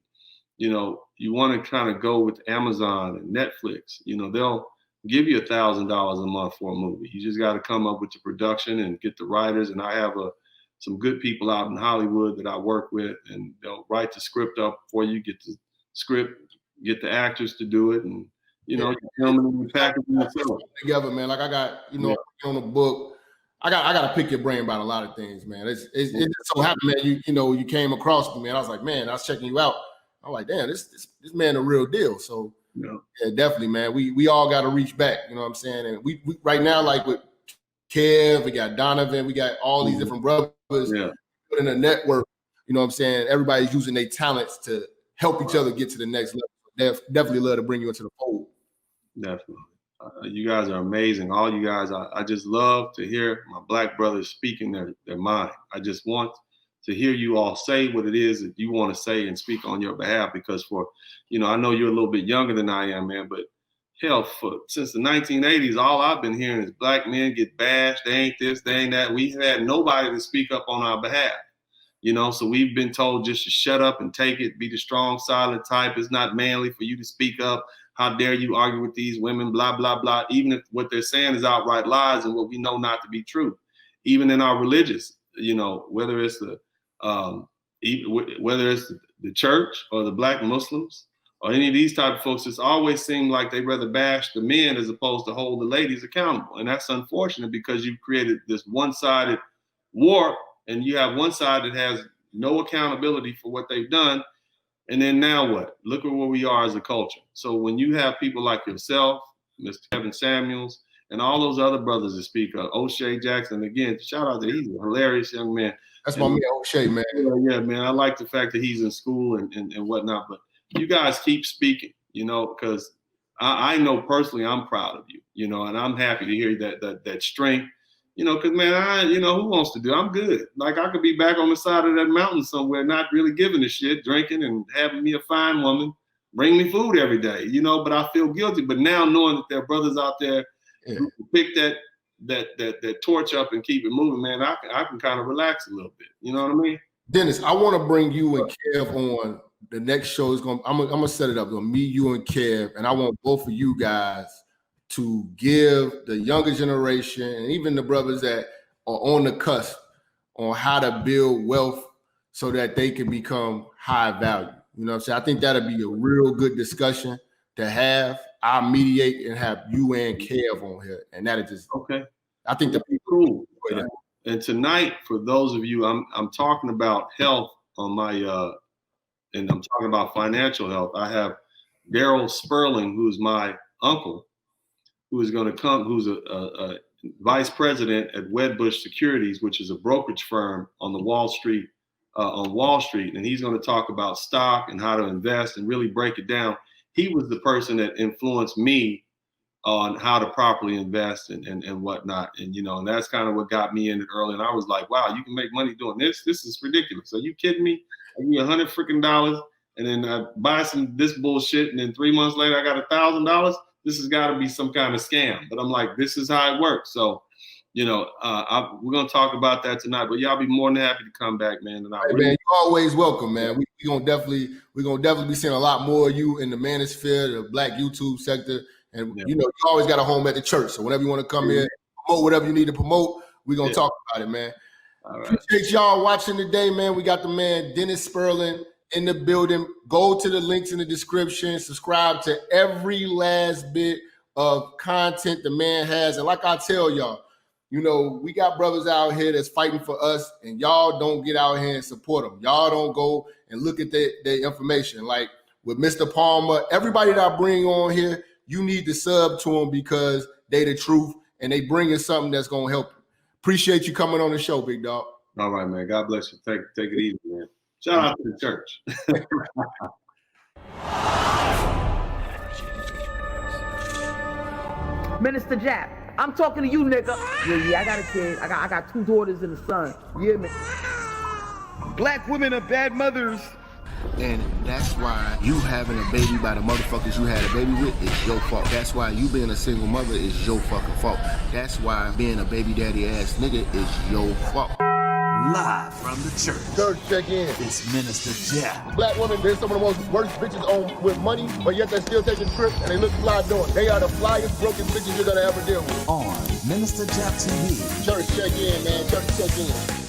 you know, you want to kind of go with Amazon and Netflix. You know, they'll give you $1,000 a month for a movie. You just got to come up with the production and get the writers. And I have some good people out in Hollywood that I work with, and they'll write the script up for you, get the script, get the actors to do it, and you know, filming and packaging yourself together, man. Like I got, you know, on the book. I got to pick your brain about a lot of things, man. It just so happened, man. You came across me, man. I was like, man, I was checking you out. I'm like, damn, this man a real deal. So yeah, definitely, man. We all got to reach back. You know what I'm saying? And we right now, like with Kev, we got Donovan, we got all these different brothers put in a network. You know what I'm saying? Everybody's using their talents to help each other get to the next level. Definitely love to bring you into the fold. Definitely. You guys are amazing. All you guys, I just love to hear my black brothers speaking their mind. I just want to hear you all say what it is that you want to say and speak on your behalf, because I know you're a little bit younger than I am, man, but hell, since the 1980s, all I've been hearing is black men get bashed. They ain't this, they ain't that. We've had nobody to speak up on our behalf. So we've been told just to shut up and take it, be the strong, silent type. It's not manly for you to speak up. How dare you argue with these women, blah, blah, blah. Even if what they're saying is outright lies and what we know not to be true. Even in our religious, whether it's the church or the black Muslims or any of these type of folks, it's always seemed like they rather bash the men as opposed to hold the ladies accountable. And that's unfortunate, because you've created this one-sided war, and you have one side that has no accountability for what they've done. And then now what? Look at where we are as a culture. So when you have people like yourself, Mr. Kevin Samuels, and all those other brothers that speak up, O'Shea Jackson, again, shout out to he's a hilarious young man. That's my man, O'Shea, man. Yeah, man. I like the fact that he's in school and whatnot. But you guys keep speaking, because I know personally I'm proud of you, and I'm happy to hear that strength. Because man, who wants to do? I'm good. Like, I could be back on the side of that mountain somewhere, not really giving a shit, drinking and having me a fine woman bring me food every day, but I feel guilty. But now knowing that there are brothers out there who can pick that torch up and keep it moving, man, I can kind of relax a little bit. You know what I mean? Dennis, I want to bring you and Kev on the next show. I'm gonna set it up. Gonna meet you and Kev, and I want both of you guys to give the younger generation and even the brothers that are on the cusp on how to build wealth so that they can become high value. You know what I'm saying? I think that'll be a real good discussion to have. I'll mediate and have you and Kev on here. And that'll just, okay. I think the people cool. And tonight, for those of you, I'm talking about health on my, and I'm talking about financial health. I have Daryl Spurling, who's my uncle, who is going to come, who's a vice president at Wedbush Securities, which is a brokerage firm on Wall Street, and he's going to talk about stock and how to invest and really break it down. He was the person that influenced me on how to properly invest and whatnot, and that's kind of what got me in it early. And I was like, wow, you can make money doing this? This is ridiculous. Are you kidding me? I give you $100 freaking, and then I buy this bullshit, and then 3 months later I got $1,000. This has got to be some kind of scam. But I'm like, this is how it works. So, we're going to talk about that tonight. But y'all be more than happy to come back, man. And man, you're always welcome, man. We're gonna definitely be seeing a lot more of you in the manosphere, the black YouTube sector. And you always got a home at the church. So whenever you want to come here, promote whatever you need to promote, we're gonna talk about it, man. All right. Appreciate y'all watching today, man. We got the man Dennis Spurling in the building. Go to the links in the description. Subscribe to every last bit of content the man has. And like I tell y'all, we got brothers out here that's fighting for us, and y'all don't get out here and support them. Y'all don't go and look at their information. Like with Mr. Palmer, everybody that I bring on here, you need to sub to them because they the truth and they bringing something that's going to help you. Appreciate you coming on the show, big dog. All right, man. God bless you. Take it easy, man. Shout out to the church. Minister Jap, I'm talking to you, nigga. Yeah, I got a kid. I got 2 daughters and a son. Yeah, man. Black women are bad mothers. And that's why you having a baby by the motherfuckers you had a baby with is your fault. That's why you being a single mother is your fucking fault. That's why being a baby daddy ass nigga is your fault. Live from the church. Church check in. It's Minister Jap. Black women, they're some of the most worst bitches on with money, but yet they're still taking trips and they look fly doing it. They are the flyest broken bitches you're gonna ever deal with. On Minister Jap TV. Church check in, man. Church check in.